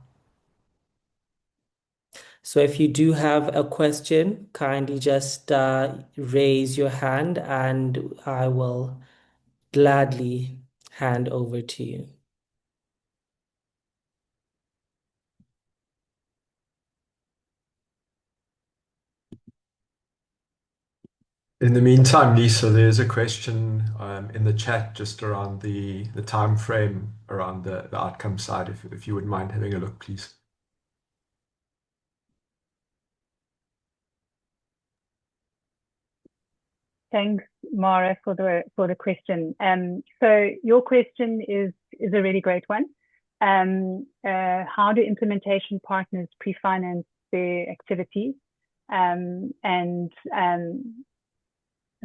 So if you do have a question, kindly just raise your hand and I will gladly hand over to you. In the meantime, Lisa, there's a question in the chat just around the time frame around the outcome side, if you wouldn't mind having a look, please. Thanks, Mara, for the question. So your question is a really great one. How do implementation partners pre-finance their activities? And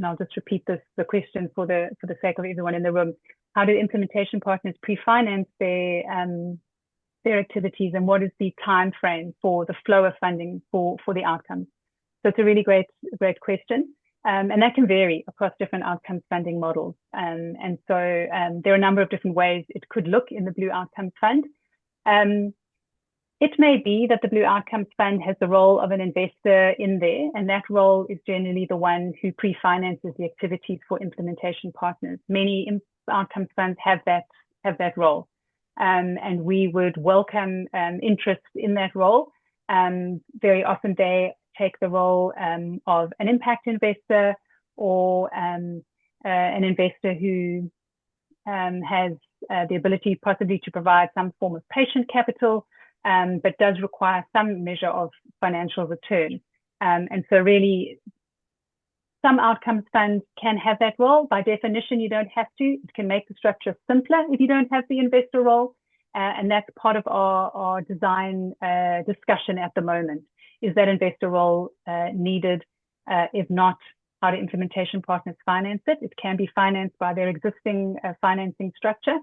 and I'll just repeat the question for the sake of everyone in the room. How do implementation partners pre-finance their activities, and what is the time frame for the flow of funding for the outcomes? So it's a really great question. And that can vary across different outcomes funding models. And so there are a number of different ways it could look in the Blue Outcomes Fund. It may be that the Blue Outcomes Fund has the role of an investor in there, and that role is generally the one who pre-finances the activities for implementation partners. Many outcomes funds have that role, and we would welcome interest in that role. Very often they take the role of an impact investor, or an investor who has the ability possibly to provide some form of patient capital, but does require some measure of financial return. And so really, some outcomes funds can have that role. By definition, you don't have to. It can make the structure simpler if you don't have the investor role. And that's part of our design discussion at the moment. Is that investor role needed? If not, how do implementation partners finance it? It can be financed by their existing financing structure.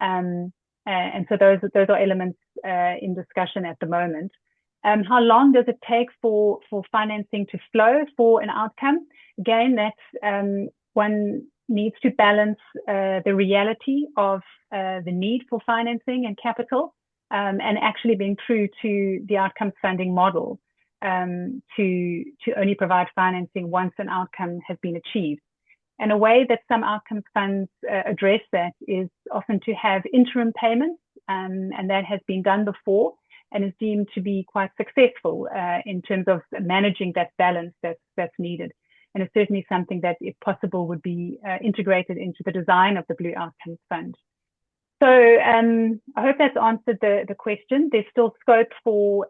And so those are elements in discussion at the moment. How long does it take for financing to flow for an outcome? Again, that's one needs to balance the reality of the need for financing and capital, and actually being true to the outcomes funding model, to only provide financing once an outcome has been achieved. And a way that some outcomes funds address that is often to have interim payments, and that has been done before and is deemed to be quite successful in terms of managing that balance that's needed. And it's certainly something that, if possible, would be integrated into the design of the Blue Outcomes Fund. So I hope that's answered the question. There's still scope for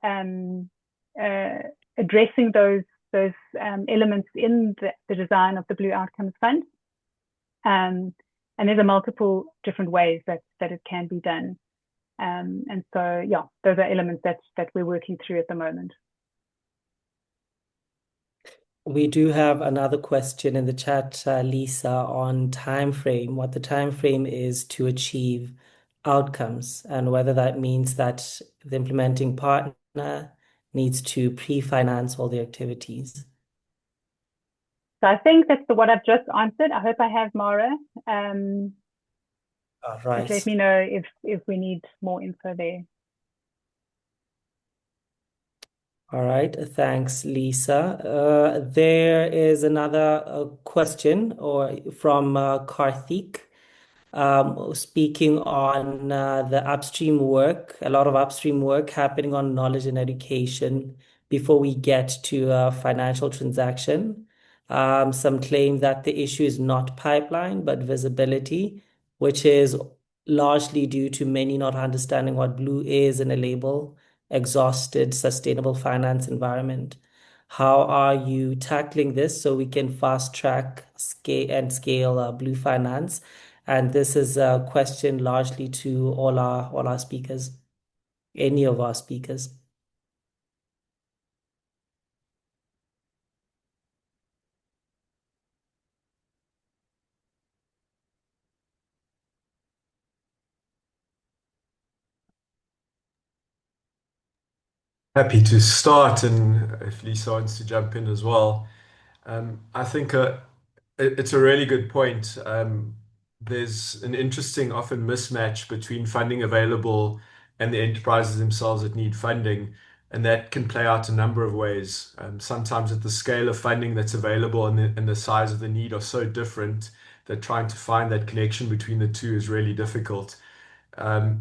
addressing those elements in the design of the Blue Outcomes Fund. And there's a multiple different ways that it can be done. And so, yeah, those are elements that we're working through at the moment. We do have another question in the chat, Lisa, on time frame, what the time frame is to achieve outcomes, and whether that means that the implementing partner needs to pre-finance all the activities. So I think that's what I've just answered. I hope I have, Mara. Right. Just let me know if we need more info there. All right, thanks, Lisa. There is another question from Karthik, speaking on the upstream work, a lot of upstream work happening on knowledge and education before we get to a financial transaction. Some claim that the issue is not pipeline, but visibility, which is largely due to many not understanding what blue is in a label exhausted sustainable finance environment. How are you tackling this so we can fast track scale blue finance? And this is a question largely to all our speakers, any of our speakers. Happy to start, and if Lisa wants to jump in as well. I think it's a really good point. There's an interesting, often mismatch between funding available and the enterprises themselves that need funding, and that can play out a number of ways. Sometimes at the scale of funding that's available and the size of the need are so different that trying to find that connection between the two is really difficult.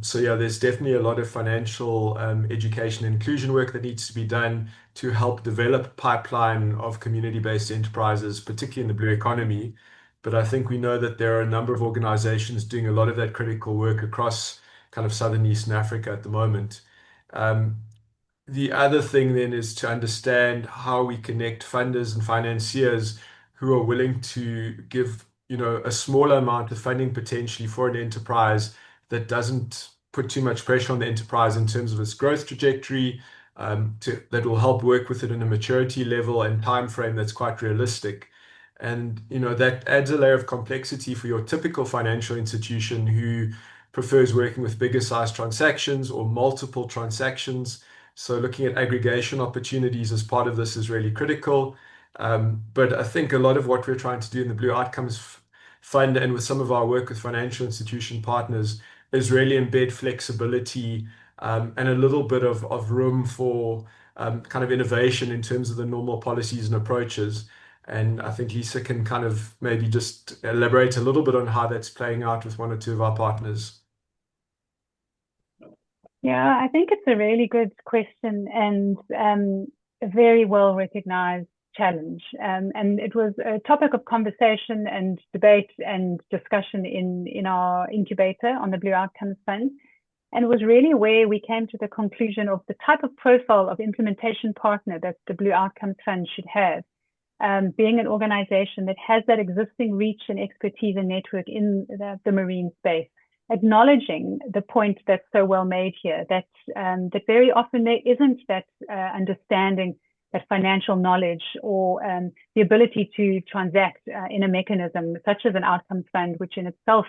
So yeah, there's definitely a lot of financial education and inclusion work that needs to be done to help develop a pipeline of community-based enterprises, particularly in the blue economy. But I think we know that there are a number of organizations doing a lot of that critical work across kind of Southern Eastern Africa at the moment. The other thing then is to understand how we connect funders and financiers who are willing to give, a smaller amount of funding potentially for an enterprise that doesn't put too much pressure on the enterprise in terms of its growth trajectory, that will help work with it in a maturity level and time frame that's quite realistic. And, that adds a layer of complexity for your typical financial institution who prefers working with bigger size transactions or multiple transactions. So looking at aggregation opportunities as part of this is really critical. But I think a lot of what we're trying to do in the Blue Outcomes Fund and with some of our work with financial institution partners is really embed flexibility and a little bit of room for kind of innovation in terms of the normal policies and approaches. And I think Lisa can kind of maybe just elaborate a little bit on how that's playing out with one or two of our partners. Yeah, I think it's a really good question and a very well recognized challenge. And it was a topic of conversation and debate and discussion in our incubator on the Blue Outcomes Fund. And it was really where we came to the conclusion of the type of profile of implementation partner that the Blue Outcomes Fund should have. Being an organization that has that existing reach and expertise and network in the marine space, acknowledging the point that's so well made here, that very often there isn't that understanding, that financial knowledge, or the ability to transact in a mechanism such as an outcomes fund, which in itself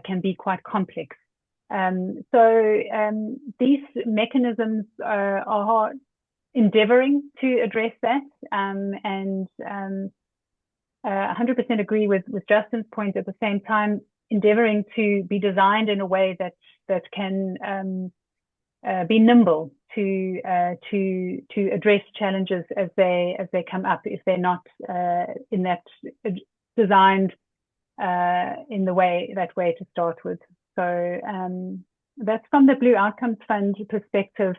can be quite complex. So these mechanisms are endeavoring to address that, and 100% agree with Justin's point. At the same time, endeavoring to be designed in a way that can be nimble to address challenges as they come up, if they're not in that designed in that way to start with. So that's from the Blue Outcomes Fund perspective.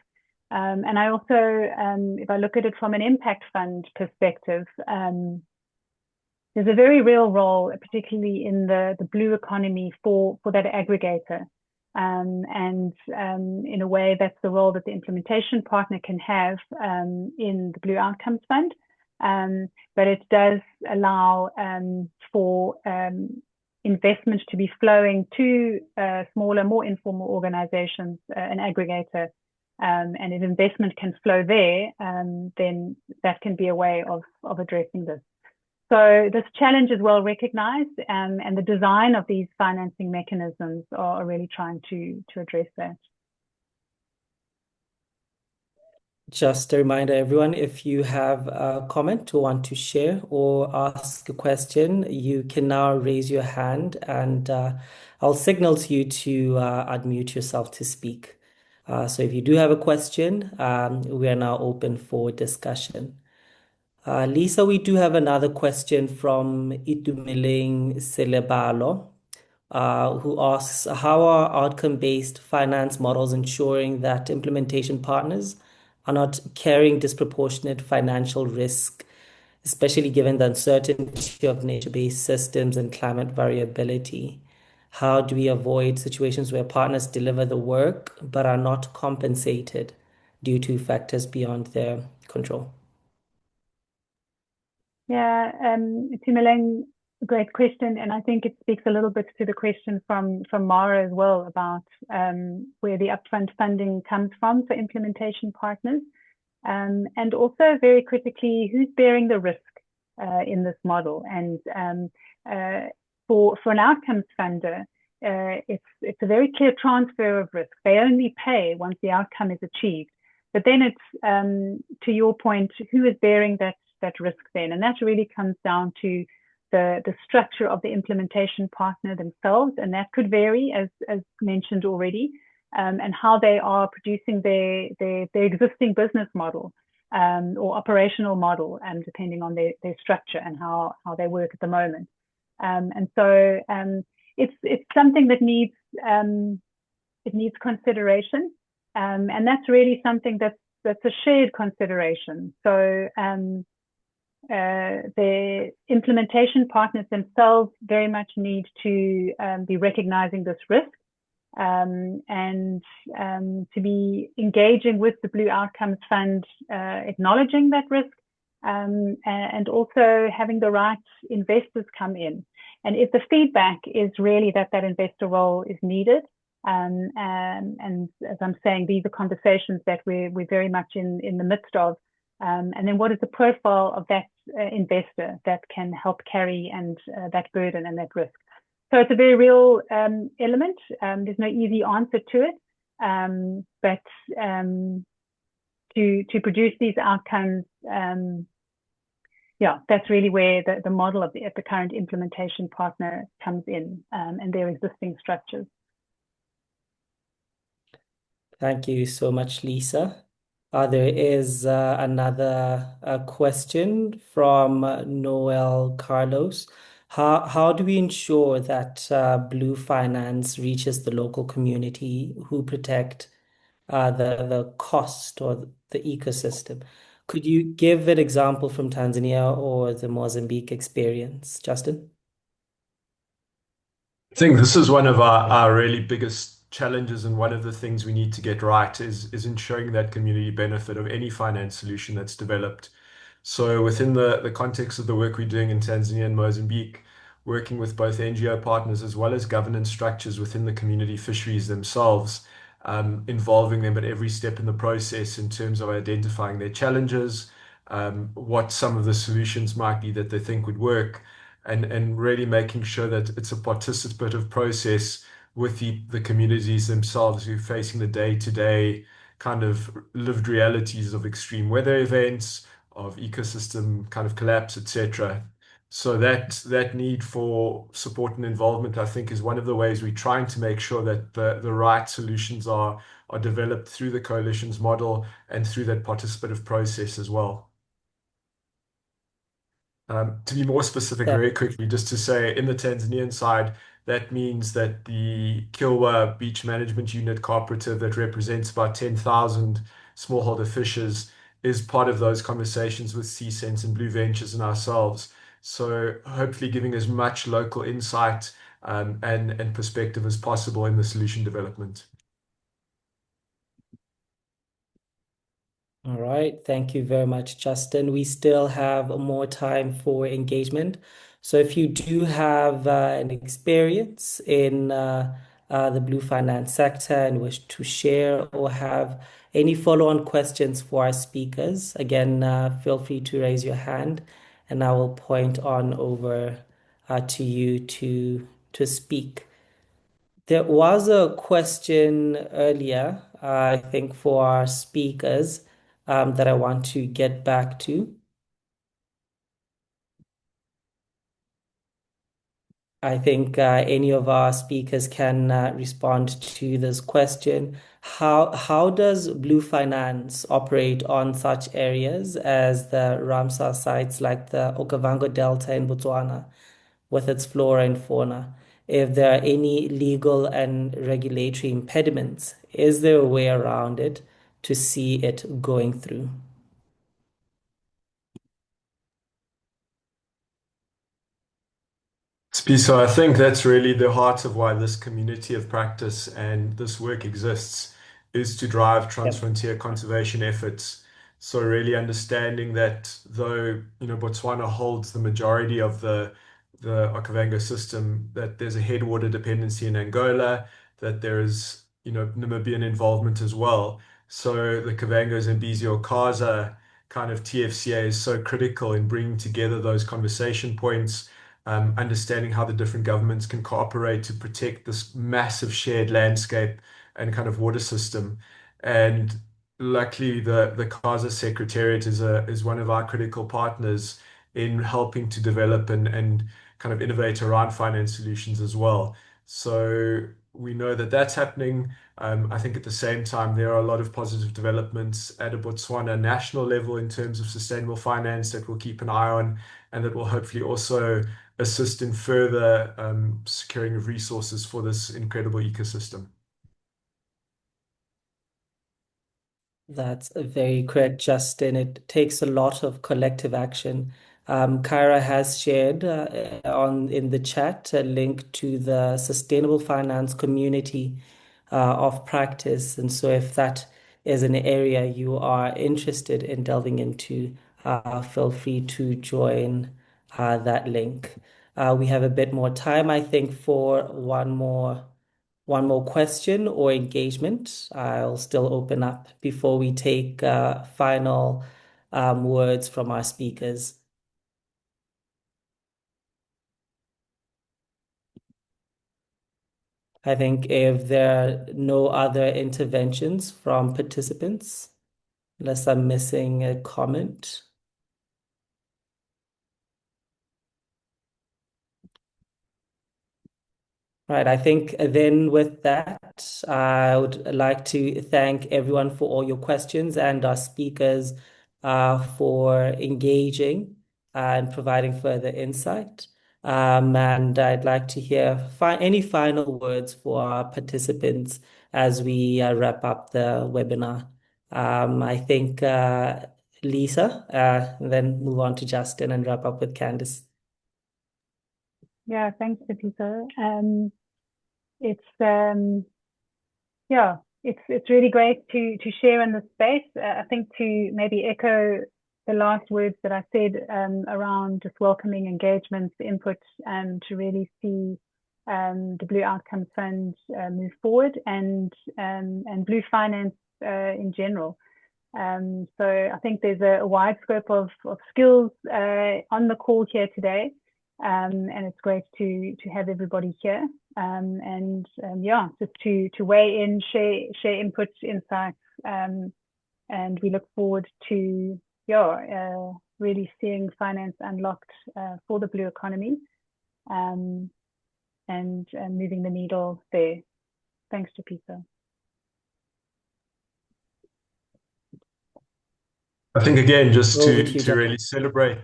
And I also, if I look at it from an impact fund perspective, there's a very real role, particularly in the blue economy, for that aggregator. And in a way, that's the role that the implementation partner can have in the Blue Outcomes Fund. But it does allow for investment to be flowing to smaller, more informal organizations, an aggregator. And if investment can flow there, then that can be a way of addressing this. So this challenge is well recognized, and the design of these financing mechanisms are really trying to address that. Just a reminder, everyone, if you have a comment or want to share or ask a question, you can now raise your hand, and I'll signal to you to unmute yourself to speak. So if you do have a question, we are now open for discussion. Lisa, we do have another question from Itumeleng Selebalo, who asks, how are outcome-based finance models ensuring that implementation partners are not carrying disproportionate financial risk, especially given the uncertainty of nature-based systems and climate variability? How do we avoid situations where partners deliver the work but are not compensated due to factors beyond their control? Yeah, Itumeleng, great question, and I think it speaks a little bit to the question from Mara as well about where the upfront funding comes from for implementation partners, and also very critically, who's bearing the risk in this model. And for an outcomes funder, it's a very clear transfer of risk. They only pay once the outcome is achieved, but then it's to your point, who is bearing that risk then? And that really comes down to the structure of the implementation partner themselves, and that could vary, as mentioned already, and how they are producing their existing business model or operational model, depending on their structure and how they work at the moment. And so it's something that needs consideration, and that's really something that's a shared consideration. So the implementation partners themselves very much need to be recognizing this risk, and to be engaging with the Blue Outcomes Fund, acknowledging that risk, and also having the right investors come in. And if the feedback is really that investor role is needed, and as I'm saying, these are conversations that we're very much in the midst of. And then what is the profile of that investor that can help carry that burden and that risk. So it's a very real element. There's no easy answer to it, but to produce these outcomes, that's really where the model of the current implementation partner comes in, and their existing structures. Thank you so much, Lisa. There is another question from Noel Carlos. How do we ensure that Blue Finance reaches the local community who protect the cost or the ecosystem? Could you give an example from Tanzania or the Mozambique experience, Justin? I think this is one of our really biggest challenges, and one of the things we need to get right is ensuring that community benefit of any finance solution that's developed. So within the context of the work we're doing in Tanzania and Mozambique, working with both NGO partners as well as governance structures within the community fisheries themselves, involving them at every step in the process in terms of identifying their challenges, what some of the solutions might be that they think would work, and really making sure that it's a participative process with the communities themselves who are facing the day-to-day kind of lived realities of extreme weather events, of ecosystem kind of collapse, etc. So that need for support and involvement, I think, is one of the ways we're trying to make sure that the right solutions are developed through the coalitions model and through that participative process as well. To be more specific, very quickly, just to say, in the Tanzanian side, that means that the Kilwa Beach Management Unit cooperative that represents about 10,000 smallholder fishers is part of those conversations with Sea Sense and Blue Ventures and ourselves. So hopefully giving as much local insight and perspective as possible in the solution development. All right, thank you very much, Justin. We still have more time for engagement. So if you do have an experience in the Blue Finance sector and wish to share or have any follow-on questions for our speakers, again, feel free to raise your hand and I will point on over to you to speak. There was a question earlier, I think, for our speakers that I want to get back to. I think any of our speakers can respond to this question. How does Blue Finance operate on such areas as the Ramsar sites like the Okavango Delta in Botswana with its flora and fauna? If there are any legal and regulatory impediments, is there a way around it to see it going through? So I think that's really the heart of why this community of practice and this work exists, is to drive transfrontier conservation efforts. So really understanding that though, Botswana holds the majority of the Okavango system, that there's a headwater dependency in Angola, that there is, Namibian involvement as well. So the Kavangos and Kaza kind of TFCA is so critical in bringing together those conversation points, understanding how the different governments can cooperate to protect this massive shared landscape and kind of water system. And luckily, the CASA Secretariat is one of our critical partners in helping to develop and kind of innovate around finance solutions as well. So we know that that's happening. I think at the same time, there are a lot of positive developments at a Botswana national level in terms of sustainable finance that we'll keep an eye on, and that will hopefully also assist in further securing of resources for this incredible ecosystem. That's very correct, Justin. It takes a lot of collective action. Kyra has shared in the chat a link to the sustainable finance community of practice. And so if that is an area you are interested in delving into, feel free to join that link. We have a bit more time, I think, for one more question or engagement. I'll still open up before we take final words from our speakers. I think if there are no other interventions from participants, unless I'm missing a comment. Right, I think then with that, I would like to thank everyone for all your questions and our speakers for engaging and providing further insight. And I'd like to hear any final words for our participants as we wrap up the webinar. I think Lisa, then move on to Justin and wrap up with Candice. Yeah, thanks, Lisa. It's really great to share in this space. I think to maybe echo the last words that I said around just welcoming engagements, input, to really see the Blue Outcomes Fund move forward and Blue Finance in general. So I think there's a wide scope of skills on the call here today. And it's great to have everybody here, just to weigh in, share input, insights, and we look forward to really seeing finance unlocked for the blue economy, and moving the needle there. Thanks, Japisa. I think again, just Over to to you, really celebrate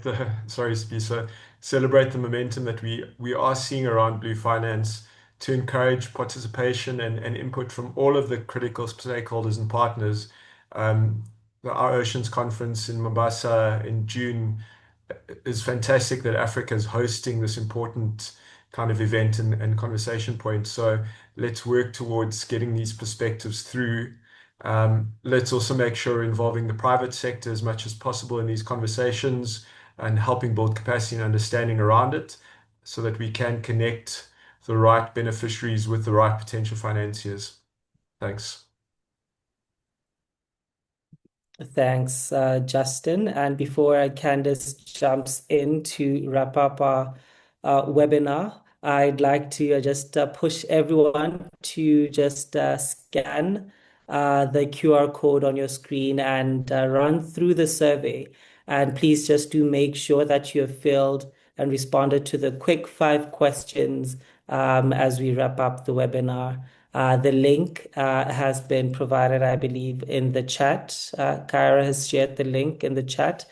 celebrate the momentum that we are seeing around blue finance, to encourage participation and input from all of the critical stakeholders and partners. Our Oceans Conference in Mombasa in June is fantastic that Africa is hosting this important kind of event and conversation point. So let's work towards getting these perspectives through. Let's also make sure we're involving the private sector as much as possible in these conversations and helping build capacity and understanding around it so that we can connect the right beneficiaries with the right potential financiers. Thanks. Thanks, Justin. And before Candice jumps in to wrap up our webinar, I'd like to just push everyone to just scan the QR code on your screen and run through the survey. And please just do make sure that you have filled and responded to the quick 5 questions as we wrap up the webinar. The link has been provided, I believe, in the chat. Kyra has shared the link in the chat.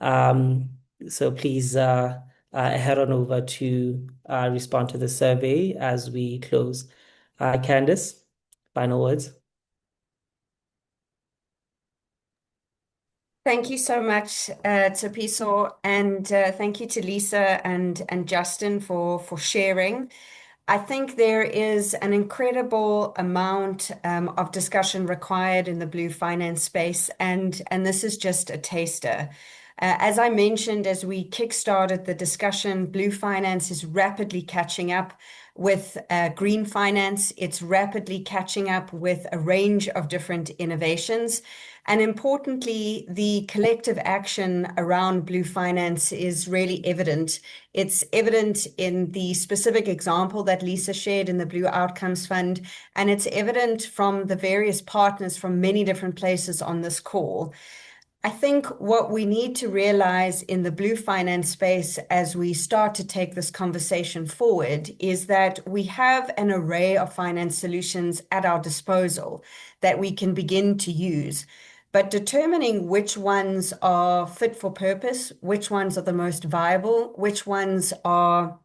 So please head on over to respond to the survey as we close. Candice, final words. Thank you so much, Tsepiso, and thank you to Lisa and Justin for sharing. I think there is an incredible amount of discussion required in the blue finance space, and this is just a taster. As I mentioned, as we kickstarted the discussion, blue finance is rapidly catching up with green finance. It's rapidly catching up with a range of different innovations. And importantly, the collective action around blue finance is really evident. It's evident in the specific example that Lisa shared in the Blue Outcomes Fund, and it's evident from the various partners from many different places on this call. I think what we need to realize in the blue finance space as we start to take this conversation forward is that we have an array of finance solutions at our disposal that we can begin to use. But determining which ones are fit for purpose, which ones are the most viable, which ones are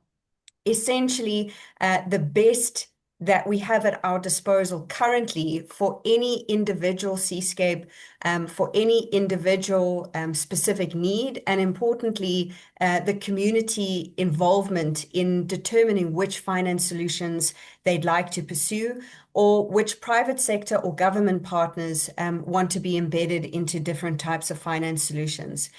essentially the best that we have at our disposal currently for any individual seascape, for any individual specific need, and importantly, the community involvement in determining which finance solutions they'd like to pursue, or which private sector or government partners want to be embedded into different types of finance solutions.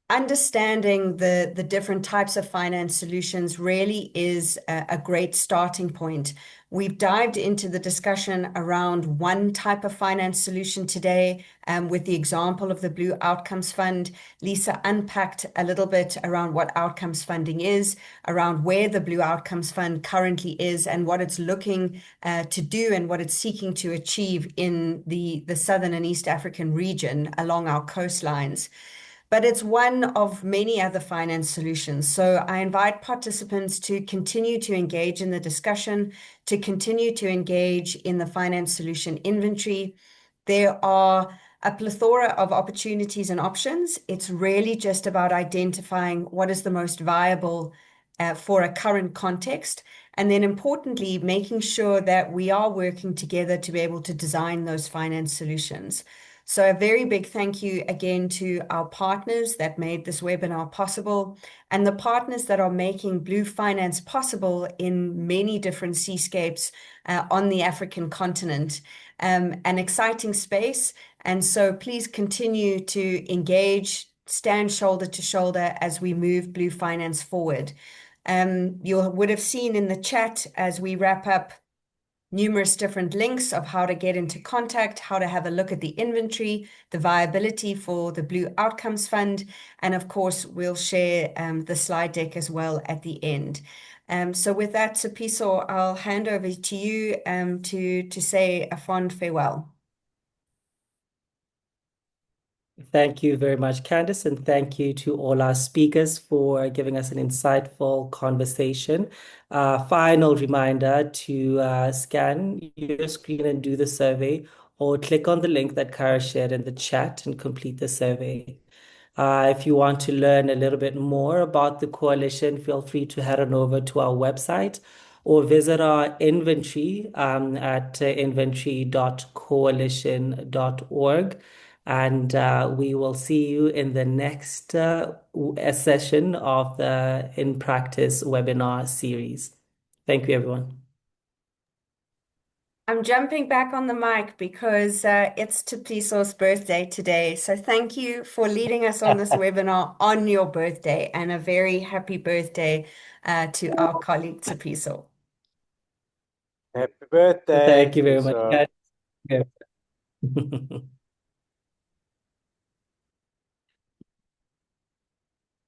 Understanding the different types of finance solutions really is a great starting point. We've dived into the discussion around one type of finance solution today, with the example of the Blue Outcomes Fund. Lisa unpacked a little bit around what outcomes funding is, around where the Blue Outcomes Fund currently is, and what it's looking to do and what it's seeking to achieve in the Southern and East African region along our coastlines. But it's one of many other finance solutions. So I invite participants to continue to engage in the discussion, to continue to engage in the finance solution inventory. There are a plethora of opportunities and options. It's really just about identifying what is the most viable for a current context. And then importantly, making sure that we are working together to be able to design those finance solutions. So a very big thank you again to our partners that made this webinar possible, and the partners that are making Blue Finance possible in many different seascapes on the African continent. An exciting space, and so please continue to engage, stand shoulder to shoulder as we move Blue Finance forward. You would have seen in the chat as we wrap up numerous different links of how to get into contact, how to have a look at the inventory, the viability for the Blue Outcomes Fund, and of course, we'll share the slide deck as well at the end. So with that, Sipiso, I'll hand over to you to say a fond farewell. Thank you very much, Candice, and thank you to all our speakers for giving us an insightful conversation. Final reminder to scan your screen and do the survey, or click on the link that Kara shared in the chat and complete the survey. If you want to learn a little bit more about the coalition, feel free to head on over to our website or visit our inventory at inventory.coalition.org. And we will see you in the next session of the In Practice webinar series. Thank you, everyone. I'm jumping back on the mic because it's Tupiso's birthday today. So thank you for leading us on this webinar on your birthday, and a very happy birthday to our colleague Tupiso. Happy birthday. Thank you very much, So. guys.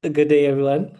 A good day, everyone.